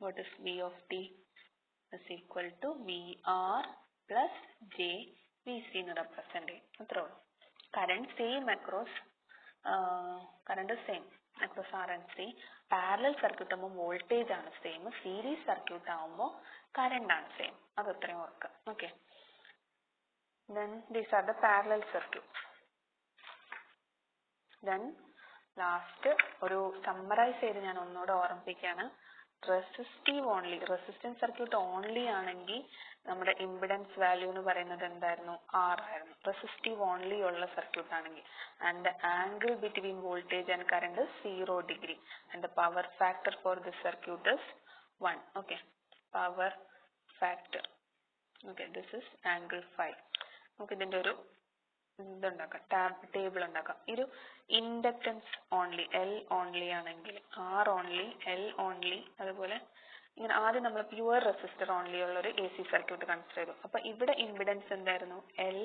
what is V of t is equal to VR plus J VC എന്ന് represent ചെയ്യും. അത്രേ ഉള്ളൂ. Current same across current is same across R and C. Parallel circuit ആകുമ്പോൾ voltage ആണ് same. Series circuit ആകുമ്പോൾ current ആണ് same. അത് അത്രയും ഓർക്കുക. Okay. Then these are the parallel circuits. Then last ഒരു summarize ചെയ്ത് ഞാൻ ഒന്നുകൂടെ ഓർമ്മിപ്പിക്കുകയാണ്. Resistive only, resistance circuit only ആണെങ്കിൽ നമ്മുടെ ഇമ്പിഡൻസ് വാല്യൂ എന്ന് പറയുന്നത് എന്തായിരുന്നു? R ആയിരുന്നു. റെസിസ്റ്റീവ് ഓൺലി ഉള്ള സർക്യൂട്ട് ആണെങ്കിൽ and angle between voltage and current 0 degree and the power factor for this circuit is 1. Okay, power factor. Okay, this is angle 5. നമുക്ക് ഇതിന്റെ ഒരു ഇതുണ്ടാക്കാം, ടേബിൾ ഉണ്ടാക്കാം. ഒരു ഇൻഡക്റ്റൻസ് ഓൺലി, L ഓൺലി ആണെങ്കിൽ R ഓൺലി, L ഓൺലി, അതുപോലെ ഇങ്ങനെ ആദ്യം നമ്മൾ പ്യുവർ റെസിസ്റ്റർ ഓൺലി ഉള്ള ഒരു AC സർക്യൂട്ട് കൺസിഡർ ചെയ്തു. അപ്പൊ ഇവിടെ ഇമ്പിഡൻസ് എന്തായിരുന്നു? L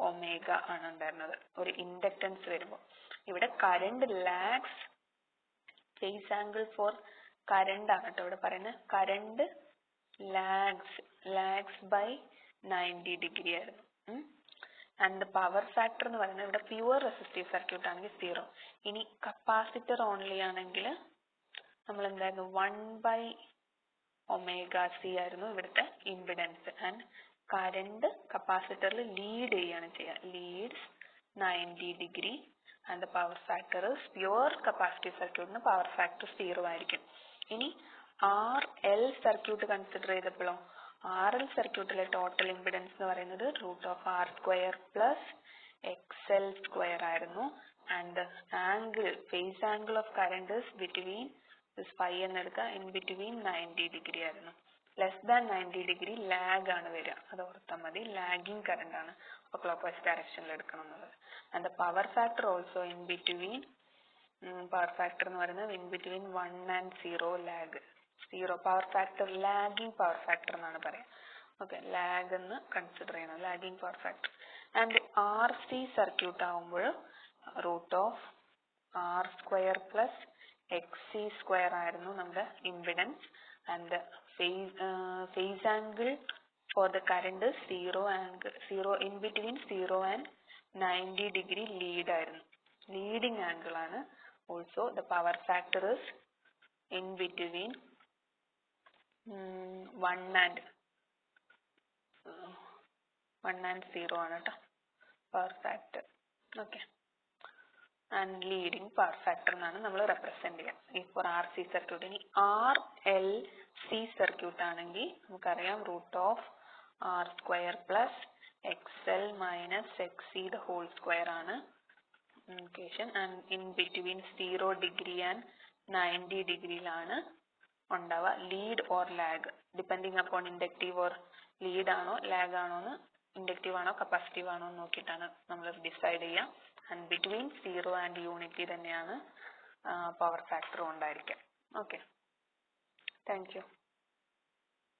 ഒമേഗ ആണ് ഉണ്ടായിരുന്നത് ഒരു ഇൻഡക്റ്റൻസ് വരുമ്പോൾ. ഇവിടെ current lags, phase angle for current ആണ് കേട്ടോ ഇവിടെ പറയുന്നത്. കറണ്ട് ലാഗ്സ് ബൈ 90 ഡിഗ്രി ആയിരുന്നു. ആൻഡ് പവർ ഫാക്ടർ എന്ന് പറയുന്നത് ഇവിടെ പ്യുവർ റെസിസ്റ്റീവ് സർക്യൂട്ട് ആണെങ്കിൽ 0. ഇനി കപ്പാസിറ്റർ ഓൺലി ആണെങ്കിൽ നമ്മൾ എന്തായിരുന്നു? 1/ωc ആയിരുന്നു ഇവിടുത്തെ ഇമ്പിഡൻസ്. ആൻഡ് കറണ്ട് കപ്പാസിറ്ററിൽ ലീഡ് ചെയ്യാണ് ചെയ്യുക, leads 90 degree and the power factor pure capacitive സർക്യൂട്ടിന് പവർ ഫാക്ടർ 0 ആയിരിക്കും. ഇനി RL സർക്യൂട്ട് കൺസിഡർ ചെയ്തപ്പോഴോ RL സർക്യൂട്ടിലെ ടോട്ടൽ ഇമ്പിഡൻസ് എന്ന് പറയുന്നത് √R² പ്ലസ് XL² ആയിരുന്നു. And angle, phase angle of current between phi എന്ന് എടുക്കുക, ഇൻ ബിറ്റ്വീൻ 90 ഡിഗ്രി ആയിരുന്നു. ലെസ് ദാൻ 90 ഡിഗ്രി ലാഗ് ആണ് വരിക, അത് ഓർത്താൽ മതി. ലാഗിങ് കറണ്ട് ആണ്, അപ്പോൾ ക്ലോക്ക് വൈസ് ഡയറക്ഷനിൽ എടുക്കണം എന്നുള്ളത്. And the power factor also in between, power factor എന്ന് പറയുന്നത് in between 1 and 0 lag. 0 power factor, lagging power factor എന്നാണ് പറയാം. ഓക്കെ, ലാഗ് എന്ന് കൺസിഡർ ചെയ്യണം, lagging power factor. And RC circuit ആകുമ്പോൾ √R² പ്ലസ് XC² ആയിരുന്നു നമ്മുടെ impedance. And phase angle for the current 0 in between 0 and 90 degree lead ആയിരുന്നു, ലീഡിങ് ആംഗിൾ ആണ്. Also the power factor is in between 1 and 0 ആണ് കേട്ടോ power factor. Okay, and leading power factor എന്നാണ് നമ്മൾ റെപ്രസെന്റ് ചെയ്യുക ഈ ഫോർ RC സർക്യൂട്ട്. ഇനി RLC സർക്യൂട്ട് ആണെങ്കിൽ നമുക്കറിയാം √R² plus XL minus XC the whole square ആണ് equation. And in between 0 degree and 90 ഡിഗ്രിയിലാണ് ഉണ്ടാവുക lead or lag, depending upon inductive or lead ആണോ ലാഗ് ആണോ എന്ന്, ഇൻഡക്റ്റീവ് ആണോ കപ്പാസിറ്റീവ് ആണോ എന്ന് നോക്കിയിട്ടാണ് നമ്മൾ ഡിസൈഡ് ചെയ്യുക. ആൻഡ് ബിറ്റ്വീൻ 0 ആൻഡ് യൂണിറ്റി തന്നെയാണ് പവർ ഫാക്ടർ ഉണ്ടായിരിക്കുക. Okay, thank you.